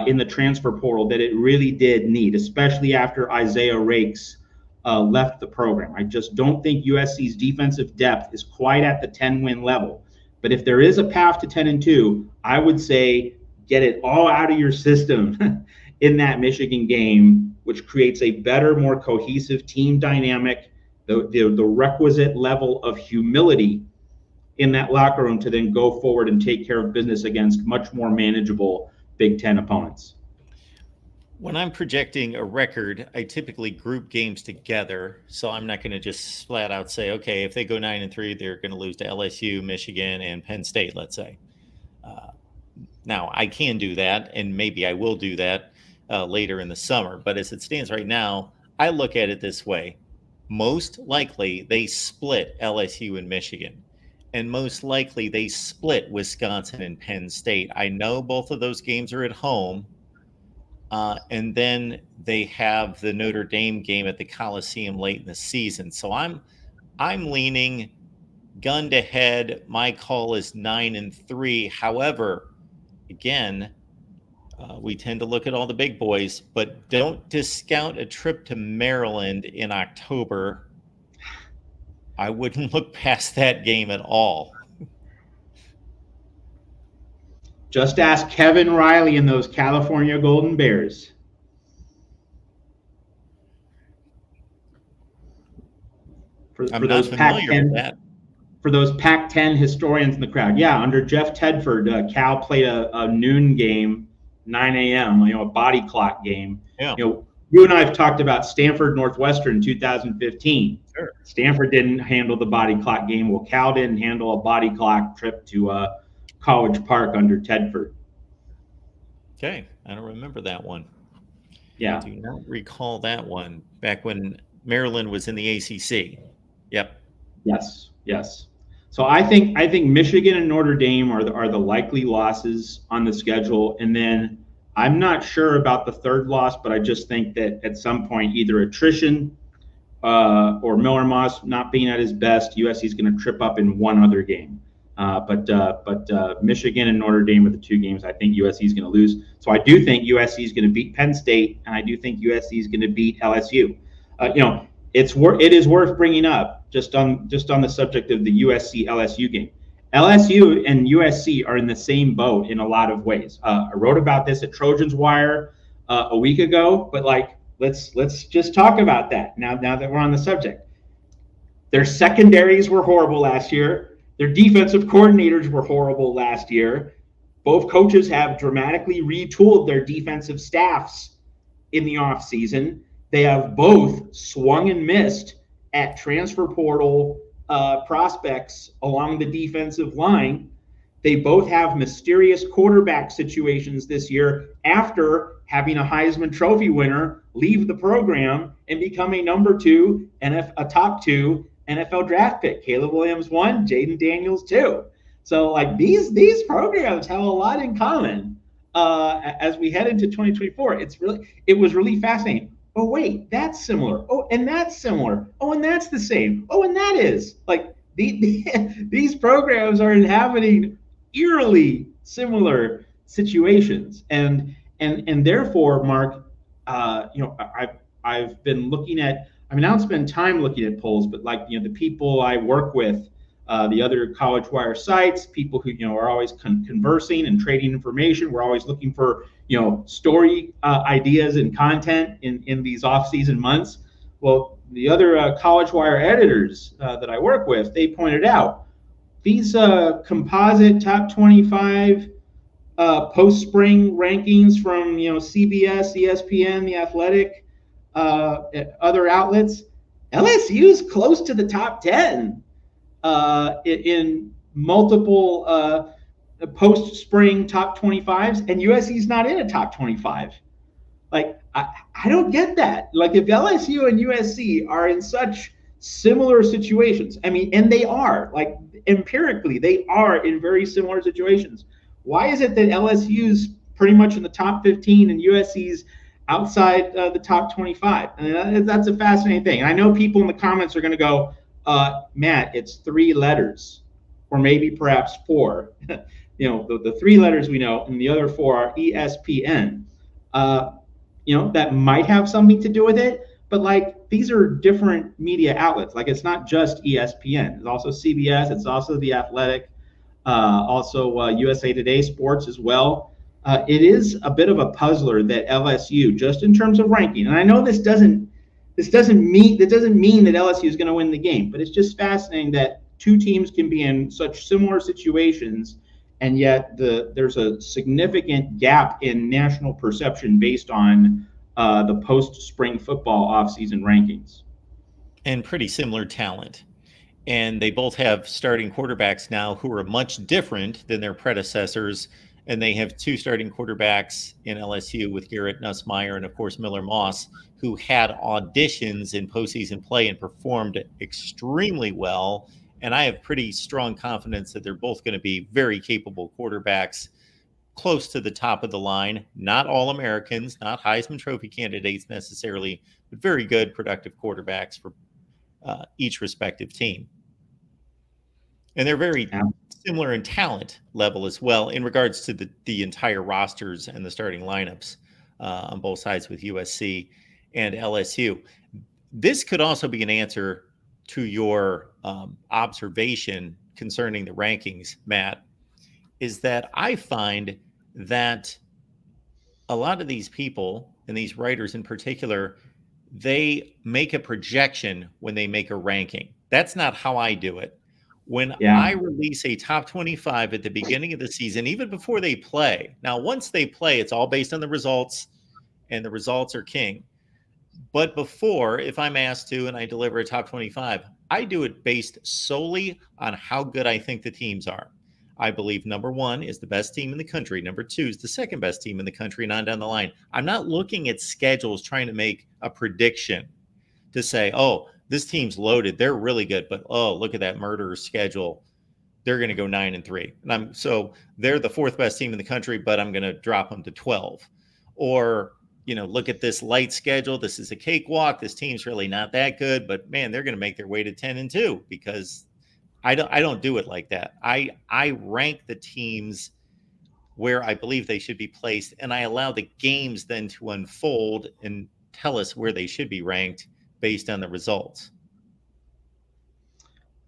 S2: in the transfer portal that it really did need, especially after Isaiah Rakes left the program. I just don't think USC's defensive depth is quite at the 10-win level. But if there is a path to 10-2, I would say get it all out of your system in that Michigan game, which creates a better, more cohesive team dynamic, the requisite level of humility in that locker room to then go forward and take care of business against much more manageable Big Ten opponents.
S1: When I'm projecting a record, I typically group games together. So I'm not going to just flat out say, okay, if they go 9-3, they're going to lose to LSU, Michigan, and Penn State, let's say. Now, I can do that, and maybe I will do that later in the summer. But as it stands right now, I look at it this way. Most likely, they split LSU and Michigan. And most likely, they split Wisconsin and Penn State. I know both of those games are at home. And then they have the Notre Dame game at the Coliseum late in the season. So I'm leaning gun to head. My call is 9-3. However, again, we tend to look at all the big boys, but don't discount a trip to Maryland in October. I wouldn't look past that game at all.
S2: Just ask Kevin Riley and those California Golden Bears. For those Pac-10, for those Pac-10 historians in the crowd, yeah, under Jeff Tedford, Cal played a noon game, 9 a.m. A body clock game.
S1: Yeah.
S2: You and I have talked about Stanford Northwestern in 2015.
S1: Sure.
S2: Stanford didn't handle the body clock game. Well, Cal didn't handle a body clock trip to College Park under Tedford.
S1: Okay, I don't remember that one.
S2: Yeah.
S1: I do not recall that one back when Maryland was in the ACC. Yep.
S2: Yes. So I think Michigan and Notre Dame are the likely losses on the schedule, and then I'm not sure about the third loss, but I just think that at some point either attrition or Miller Moss not being at his best, USC is going to trip up in one other game. But Michigan and Notre Dame are the two games I think USC is going to lose. So I do think USC is going to beat Penn State, and I do think USC is going to beat LSU. It is worth bringing up just on the subject of the USC LSU game. LSU and USC are in the same boat in a lot of ways. I wrote about this at Trojan's Wire a week ago, but let's just talk about that now that we're on the subject. Their secondaries were horrible last year. Their defensive coordinators were horrible last year. Both coaches have dramatically retooled their defensive staffs in the offseason. They have both swung and missed at transfer portal prospects along the defensive line. They both have mysterious quarterback situations this year after having a Heisman Trophy winner leave the program and become a number 2 and a top 2 NFL draft pick. Caleb Williams 1, Jaden Daniels 2. So these programs have a lot in common as we head into 2024. It was really fascinating. Oh wait, that's similar. Oh, and that's similar. Oh, and that's the same. Oh, and that is these programs are inhabiting eerily ssimilar situations, and therefore, Mark, I've been looking at. I don't spend time looking at polls, but the people I work with, the other College Wire sites, people who are always conversing and trading information. We're always looking for story ideas and content in these off-season months. Well, the other College Wire editors that I work with, they pointed out these composite top 25 post-spring rankings from CBS, ESPN, The Athletic, other outlets. LSU is close to the top 10 in multiple post-spring top 25s, and USC is not in a top 25. I don't get that. If LSU and USC are in such similar situations, and they are, empirically, they are in very similar situations. Why is it that LSU's pretty much in the top 15 and USC's outside the top 25? That's a fascinating thing. And I know people in the comments are going to go, Matt, it's 3 letters, or maybe perhaps 4. The 3 letters we know, and the other 4 are ESPN. That might have something to do with it, but these are different media outlets. It's not just ESPN. It's also CBS. It's also The Athletic. Also USA Today Sports as well. It is a bit of a puzzler that LSU, just in terms of ranking, and I know this doesn't mean that LSU is going to win the game, but it's just fascinating that two teams can be in such similar situations, and yet there's a significant gap in national perception based on the post-spring football offseason rankings.
S1: And pretty similar talent. And they both have starting quarterbacks now who are much different than their predecessors. And they have two starting quarterbacks in LSU with Garrett Nussmeier and, of course, Miller Moss, who had auditions in postseason play and performed extremely well. And I have pretty strong confidence that they're both going to be very capable quarterbacks, close to the top of the line. Not all Americans, not Heisman Trophy candidates necessarily, but very good, productive quarterbacks for each respective team. And they're very similar in talent level as well in regards to the entire rosters and the starting lineups on both sides with USC and LSU. This could also be an answer to your observation concerning the rankings, Matt, is that I find that a lot of these people, and these writers in particular, they make a projection when they make a ranking. That's not how I do it. When I release a top 25 at the beginning of the season, even before they play, now once they play, it's all based on the results, and the results are king. But before, if I'm asked to and I deliver a top 25, I do it based solely on how good I think the teams are. I believe number one is the best team in the country. Number two is the second best team in the country, and on down the line. I'm not looking at schedules trying to make a prediction to say, oh, this team's loaded. They're really good, but oh, look at that murderer's schedule. They're going to go 9-3. And so they're the fourth best team in the country, but I'm going to drop them to 12. Or, look at this light schedule. This is a cakewalk. This team's really not that good, but man, they're going to make their way to 10-2 because I don't do it like that. I rank the teams where I believe they should be placed, and I allow the games then to unfold and tell us where they should be ranked based on the results.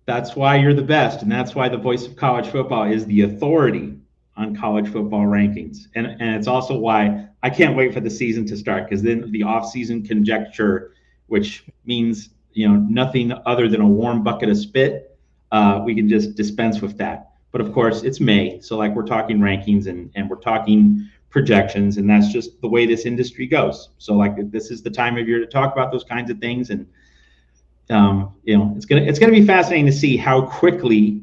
S2: That's why you're the best, and that's why the voice of college football is the authority on college football rankings. And it's also why I can't wait for the season to start, because then the off-season conjecture, which means nothing other than a warm bucket of spit, we can just dispense with that. But of course, it's May, so we're talking rankings and we're talking projections, and that's just the way this industry goes. So this is the time of year to talk about those kinds of things, and it's gonna be fascinating to see how quickly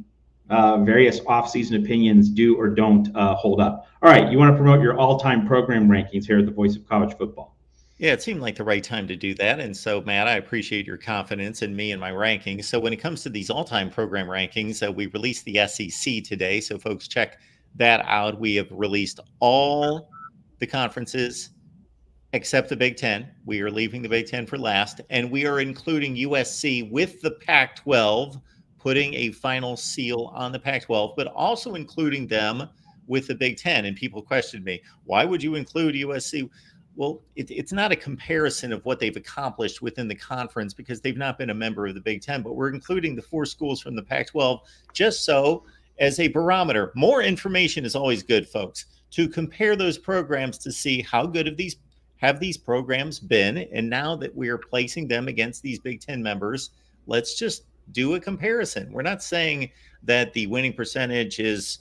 S2: various off-season opinions do or don't hold up. All right, you want to promote your all-time program rankings here at the Voice of College Football?
S1: Yeah, it seemed like the right time to do that. And so, Matt, I appreciate your confidence in me and my rankings. So when it comes to these all-time program rankings, we released the SEC today. So folks, check that out. We have released all the conferences except the Big Ten. We are leaving the Big Ten for last. And we are including USC with the Pac-12, putting a final seal on the Pac-12, but also including them with the Big Ten. And people questioned me, why would you include USC? Well, it's not a comparison of what they've accomplished within the conference because they've not been a member of the Big Ten, but we're including the 4 schools from the Pac-12 just so as a barometer. More information is always good, folks, to compare those programs to see how good have these programs been. And now that we are placing them against these Big Ten members, let's just do a comparison. We're not saying that the winning percentage is,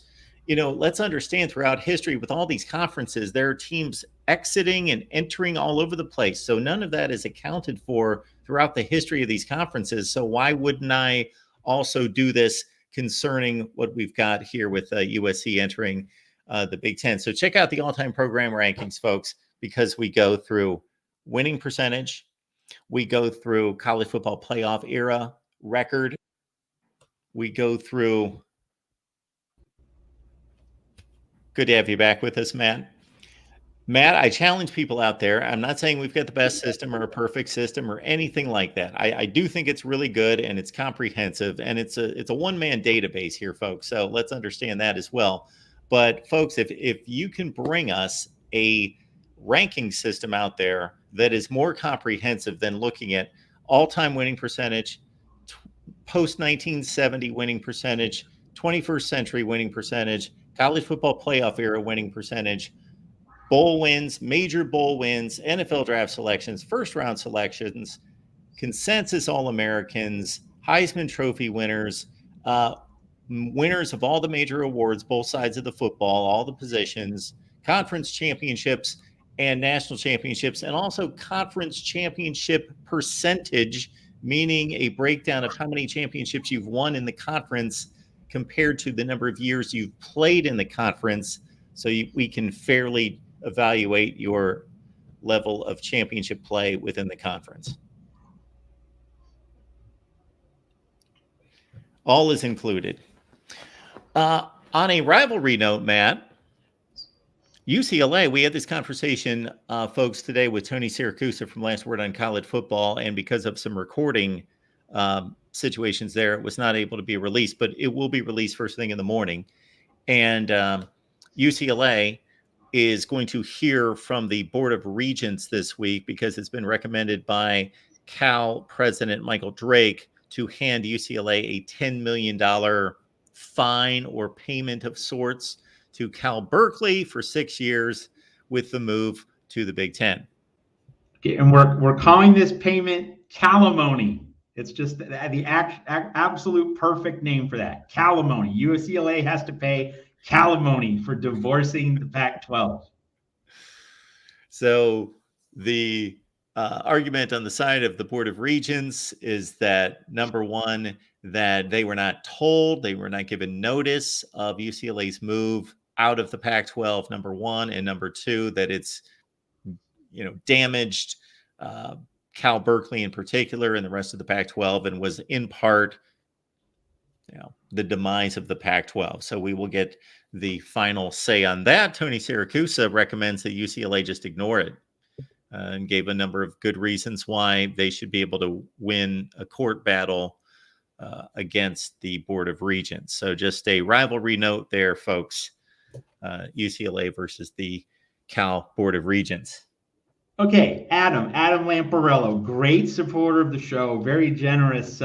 S1: let's understand throughout history with all these conferences, there are teams exiting and entering all over the place. So none of that is accounted for throughout the history of these conferences. So why wouldn't I also do this concerning what we've got here with USC entering the Big Ten? So check out the all-time program rankings, folks, because we go through winning percentage. We go through college football playoff era record. We go through. Good to have you back with us, Matt. Matt, I challenge people out there. I'm not saying we've got the best system or a perfect system or anything like that. I do think it's really good and it's comprehensive and it's a one-man database here, folks. So let's understand that as well. But folks, if you can bring us a ranking system out there that is more comprehensive than looking at all-time winning percentage, post-1970 winning percentage, 21st century winning percentage, college football playoff era winning percentage, bowl wins, major bowl wins, NFL draft selections, first round selections, consensus All-Americans, Heisman Trophy winners, winners of all the major awards, both sides of the football, all the positions, conference championships, and national championships, and also conference championship percentage, meaning a breakdown of how many championships you've won in the conference compared to the number of years you've played in the conference, so we can fairly evaluate your level of championship play within the conference. All is included. On a rivalry note, Matt, UCLA, we had this conversation, folks, today with Tony Siracusa from Last Word on College Football, and because of some recording situations there, it was not able to be released, but it will be released first thing in the morning. And UCLA is going to hear from the Board of Regents this week because it's been recommended by Cal President Michael Drake to hand UCLA a $10 million fine or payment of sorts to Cal Berkeley for 6 years with the move to the Big Ten.
S2: Okay, and we're calling this payment calumony. It's just the absolute perfect name for that. Calumony. UCLA has to pay calumony for divorcing the Pac-12.
S1: So the argument on the side of the Board of Regents is that, number one, that they were not told, they were not given notice of UCLA's move out of the Pac-12, number one, and number two, that it's, damaged Cal Berkeley in particular and the rest of the Pac-12, and was in part, the demise of the Pac-12. So we will get the final say on that. Tony Siracusa recommends that UCLA just ignore it, and gave a number of good reasons why they should be able to win a court battle against the Board of Regents. So just a rivalry note there, folks. UCLA versus the Cal Board of Regents.
S2: Okay, Adam Lamparello, great supporter of the show, very generous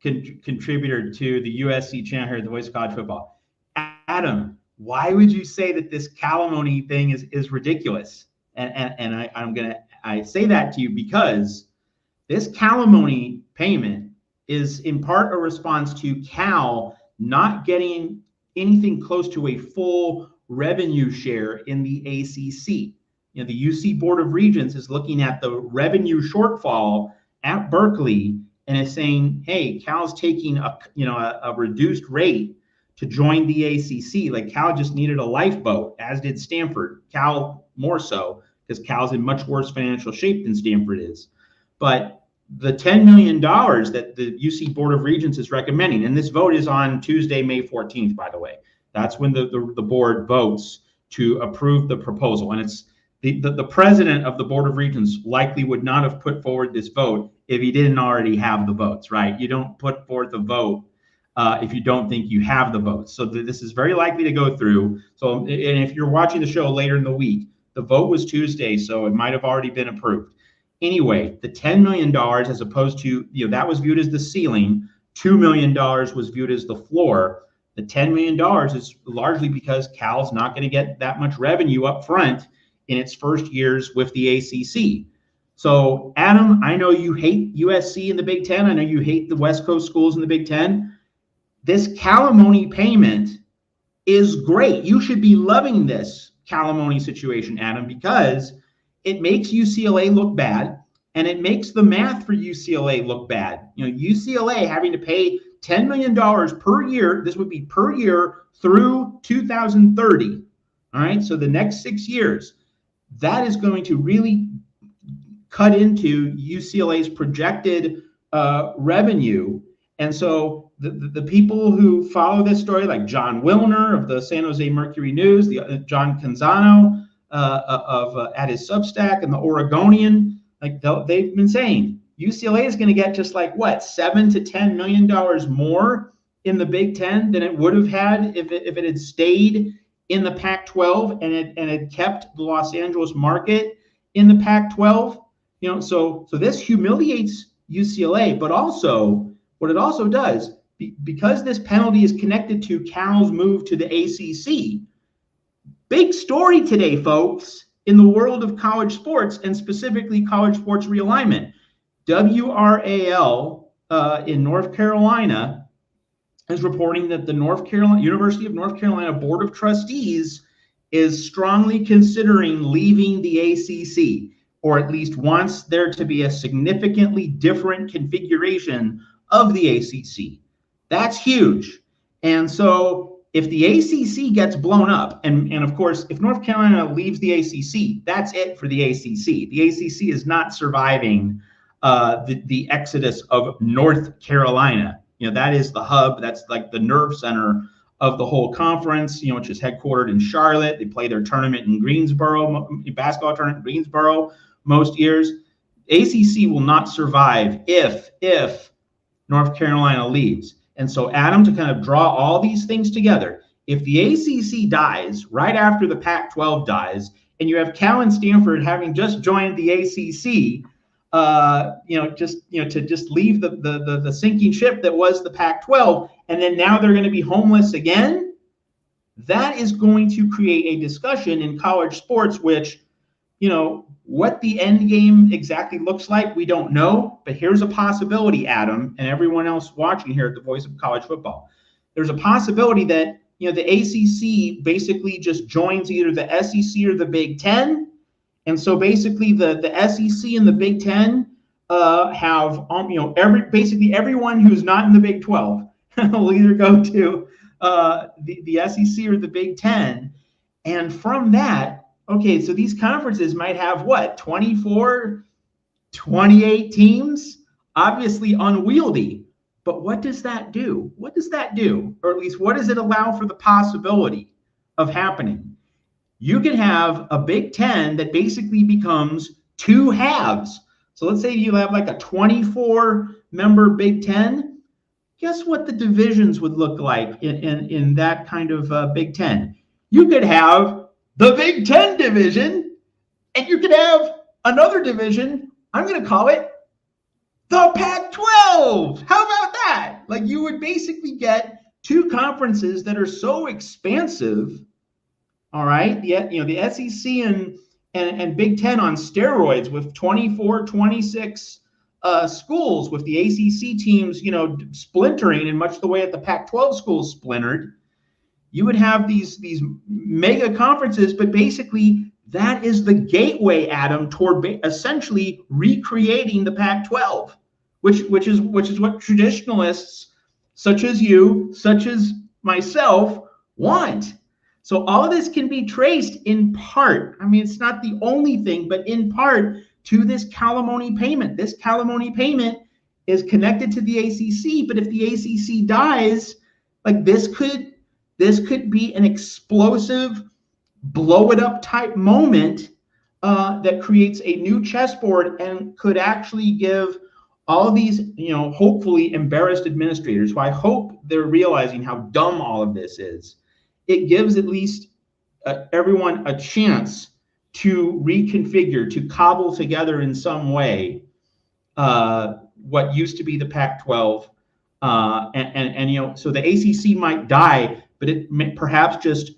S2: contributor to the USC channel here at the Voice of College Football. Adam, why would you say that this calumny thing is ridiculous? And I say that to you because this calumny payment is in part a response to Cal not getting anything close to a full revenue share in the ACC. The UC Board of Regents is looking at the revenue shortfall at Berkeley and is saying, hey, Cal's taking a reduced rate to join the ACC. Like Cal just needed a lifeboat, as did Stanford. Cal more so, because Cal's in much worse financial shape than Stanford is. But the $10 million that the UC Board of Regents is recommending, and this vote is on Tuesday, May 14th, by the way. That's when the board votes to approve the proposal. And it's the president of the Board of Regents likely would not have put forward this vote if he didn't already have the votes, right? You don't put forth a vote if you don't think you have the votes. So this is very likely to go through. So, and if you're watching the show later in the week, the vote was Tuesday, so it might have already been approved. Anyway, the $10 million, as opposed to, that was viewed as the ceiling, $2 million was viewed as the floor. The $10 million is largely because Cal's not going to get that much revenue up front in its first years with the ACC. So, Adam, I know you hate USC in the Big Ten. I know you hate the West Coast schools in the Big Ten. This calumony payment is great. You should be loving this calumony situation, Adam, because it makes UCLA look bad, and it makes the math for UCLA look bad. UCLA having to pay $10 million per year. This would be per year through 2030. All right, so the next 6 years, that is going to really cut into UCLA's projected revenue. And so the people who follow this story, like John Wilner of the San Jose Mercury News, John Canzano at his Substack, and the Oregonian, like they've been saying, UCLA is going to get just like $7 to $10 million more in the Big Ten than it would have had if it had stayed in the Pac-12 and it kept the Los Angeles market in the Pac-12. So this humiliates UCLA, but also what it also does, because this penalty is connected to Cal's move to the ACC. Big story today, folks, in the world of college sports, and specifically college sports realignment. WRAL in North Carolina is reporting that the University of North Carolina Board of Trustees is strongly considering leaving the ACC, or at least wants there to be a significantly different configuration of the ACC. That's huge. And so if the ACC gets blown up, and of course, if North Carolina leaves the ACC, that's it for the ACC. The ACC is not surviving the exodus of North Carolina. That is the hub. That's like the nerve center of the whole conference, which is headquartered in Charlotte. They play their tournament in Greensboro, basketball tournament in Greensboro most years. ACC will not survive if North Carolina leaves. And so, Adam, to kind of draw all these things together, if the ACC dies right after the Pac-12 dies, and you have Cal and Stanford having just joined the ACC, to just leave the sinking ship that was the Pac-12, and then now they're going to be homeless again, that is going to create a discussion in college sports, which, what the end game exactly looks like, we don't know. But here's a possibility, Adam, and everyone else watching here at the Voice of College Football. There's a possibility that, the ACC basically just joins either the SEC or the Big Ten. And so basically the SEC and the Big Ten have, basically everyone who's not in the Big 12 will either go to the SEC or the Big Ten. And from that, okay, so these conferences might have 24, 28 teams, obviously unwieldy. But what does that do? What does that do? Or at least what does it allow for the possibility of happening? You can have a Big Ten that basically becomes two halves. So let's say you have like a 24-member Big Ten. Guess what the divisions would look like in that kind of Big Ten? You could have the Big Ten division, and you could have another division. I'm going to call it the Pac-12. How about that? Like, you would basically get two conferences that are so expansive. All right, the SEC and Big Ten on steroids with 24, 26 schools, with the ACC teams, splintering in much the way that the Pac-12 schools splintered. You would have these mega conferences, but basically that is the gateway, Adam, toward essentially recreating the Pac-12, which is what traditionalists such as you, such as myself, want. So all of this can be traced in part. I mean, it's not the only thing, but in part to this calony payment. This calony payment is connected to the ACC, but if the ACC dies, like this could be an explosive, blow it up type moment that creates a new chessboard and could actually give all of these, hopefully embarrassed administrators, who I hope they're realizing how dumb all of this is. It gives at least everyone a chance to reconfigure, to cobble together in some way what used to be the Pac-12. So the ACC might die, but it may perhaps just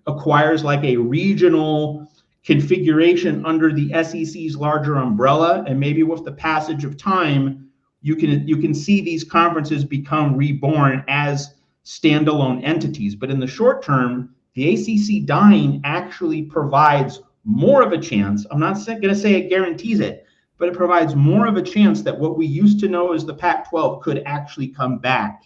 S2: acquires like a regional configuration under the SEC's larger umbrella, and maybe with the passage of time, you can see these conferences become reborn as standalone entities. But in the short term, the ACC dying actually provides more of a chance. I'm not going to say it guarantees it, but it provides more of a chance that what we used to know as the Pac-12 could actually come back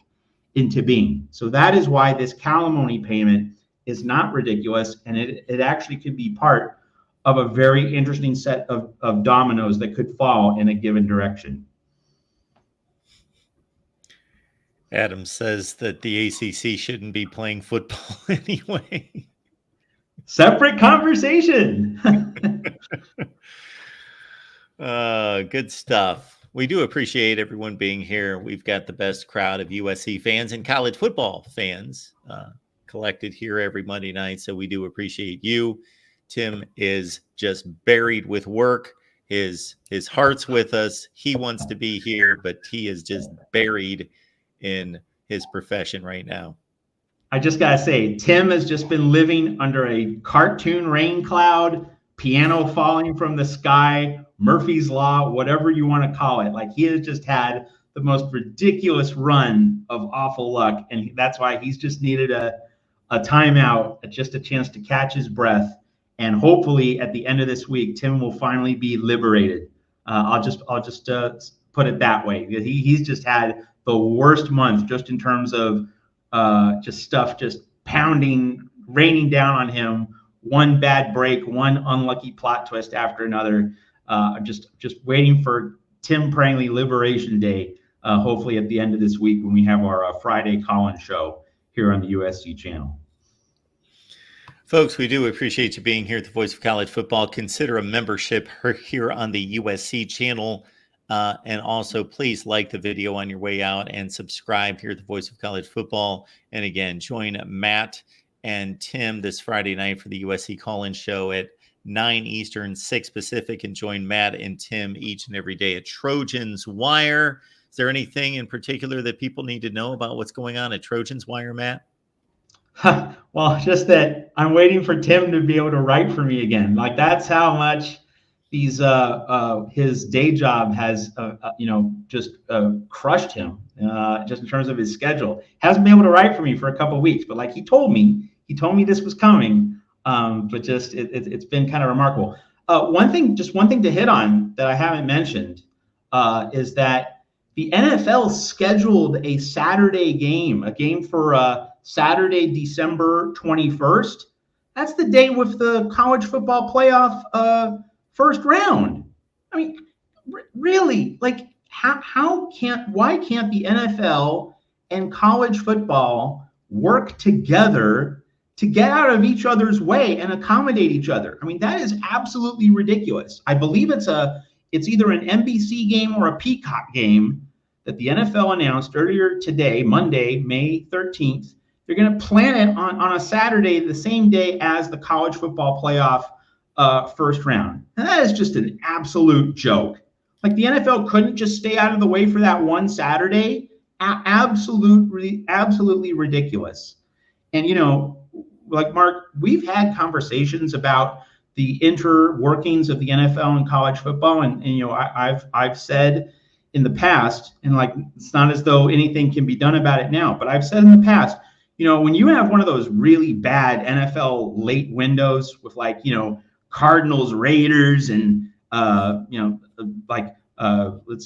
S2: into being. So that is why this calony payment is not ridiculous, and it actually could be part of a very interesting set of dominoes that could fall in a given direction.
S1: Adam says that the ACC shouldn't be playing football anyway.
S2: Separate conversation.
S1: Good stuff. We do appreciate everyone being here. We've got the best crowd of USC fans and college football fans collected here every Monday night. So we do appreciate you. Tim is just buried with work. His heart's with us. He wants to be here, but he is just buried in his profession right now.
S2: I just got to say, Tim has just been living under a cartoon rain cloud, piano falling from the sky, Murphy's Law, whatever you want to call it. Like, he has just had the most ridiculous run of awful luck. And that's why he's just needed a a timeout, just a chance to catch his breath. And hopefully at the end of this week, Tim will finally be liberated. I'll just put it that way. He's just had the worst month just in terms of just stuff just pounding, raining down on him. One bad break, one unlucky plot twist after another. Just waiting for Tim Prangley Liberation Day, hopefully at the end of this week when we have our Friday call-in show here on the USC channel.
S1: Folks, we do appreciate you being here at the Voice of College Football. Consider a membership here on the USC channel. And also, please like the video on your way out and subscribe here at the Voice of College Football. And again, join Matt and Tim this Friday night for the USC call-in show at 9 Eastern, 6 Pacific, and join Matt and Tim each and every day at Trojan's Wire. Is there anything in particular that people need to know about what's going on at Trojan's Wire, Matt?
S2: Well, just that I'm waiting for Tim to be able to write for me again. Like, that's how much his day job has just crushed him, just in terms of his schedule. Hasn't been able to write for me for a couple of weeks, but like he told me this was coming. But just it's been kind of remarkable. One thing to hit on that I haven't mentioned is that the NFL scheduled a Saturday game, a game for Saturday, December 21st. That's the day with the college football playoff first round. I mean, really, like, why can't the NFL and college football work together to get out of each other's way and accommodate each other? I mean, that is absolutely ridiculous. I believe it's either an NBC game or a Peacock game that the NFL announced earlier today, Monday, May 13th. They're going to plan it on a Saturday, the same day as the college football playoff first round. And that is just an absolute joke. Like, the NFL couldn't just stay out of the way for that one Saturday. Absolutely ridiculous. And, like, Mark, we've had conversations about the interworkings of the NFL and college football. And I've said in the past, and like, it's not as though anything can be done about it now, but I've said in the past, when you have one of those really bad NFL late windows with, like, Cardinals, Raiders, and let's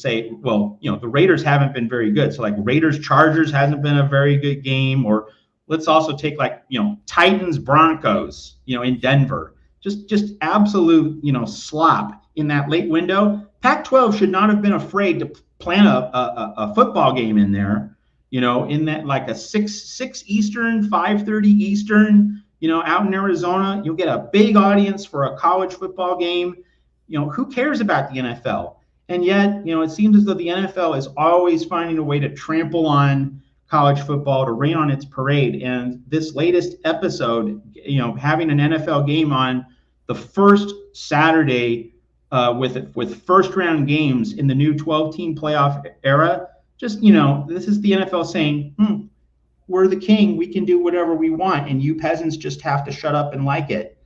S2: say, the Raiders haven't been very good. So, like, Raiders, Chargers hasn't been a very good game. Or let's also take, like, Titans, Broncos, in Denver. Just absolute, slop in that late window. Pac-12 should not have been afraid to plan a football game in there, in that, like, a 6 Eastern, 5:30 Eastern, out in Arizona. You'll get a big audience for a college football game. Who cares about the NFL? And yet, it seems as though the NFL is always finding a way to trample on college football, to rain on its parade. And this latest episode, having an NFL game on the first Saturday with first round games in the new 12-team playoff era, just, this is the NFL saying, we're the king, we can do whatever we want, and you peasants just have to shut up and like it.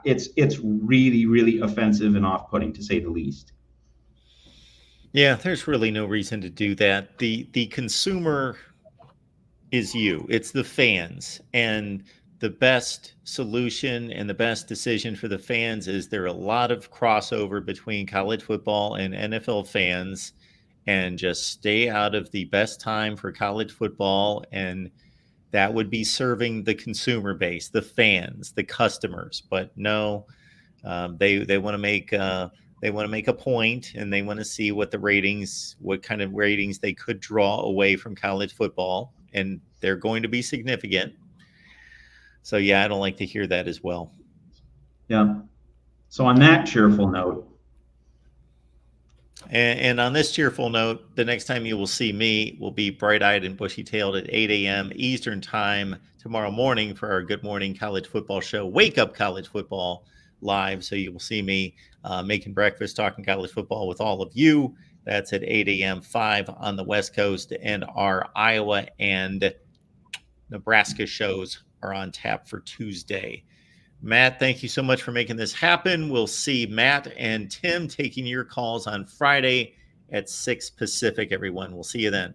S2: It's really, really offensive and off-putting, to say the least.
S1: Yeah, there's really no reason to do that. The consumer is you. It's the fans. And the best solution and the best decision for the fans is there are a lot of crossover between college football and NFL fans, and just stay out of the best time for college football. And that would be serving the consumer base, the fans, the customers. But no, they want to make a point, and they want to see what kind of ratings they could draw away from college football, and they're going to be significant. So yeah, I don't like to hear that as well.
S2: Yeah. So on that cheerful note.
S1: And on this cheerful note, the next time you will see me will be bright-eyed and bushy-tailed at 8 a.m. Eastern time tomorrow morning for our Good Morning College Football show, Wake Up College Football Live. So you will see me making breakfast, talking college football with all of you. That's at 8 a.m., 5 on the West Coast. And our Iowa and Nebraska shows are on tap for Tuesday. Matt, thank you so much for making this happen. We'll see Matt and Tim taking your calls on Friday at 6 Pacific, everyone. We'll see you then.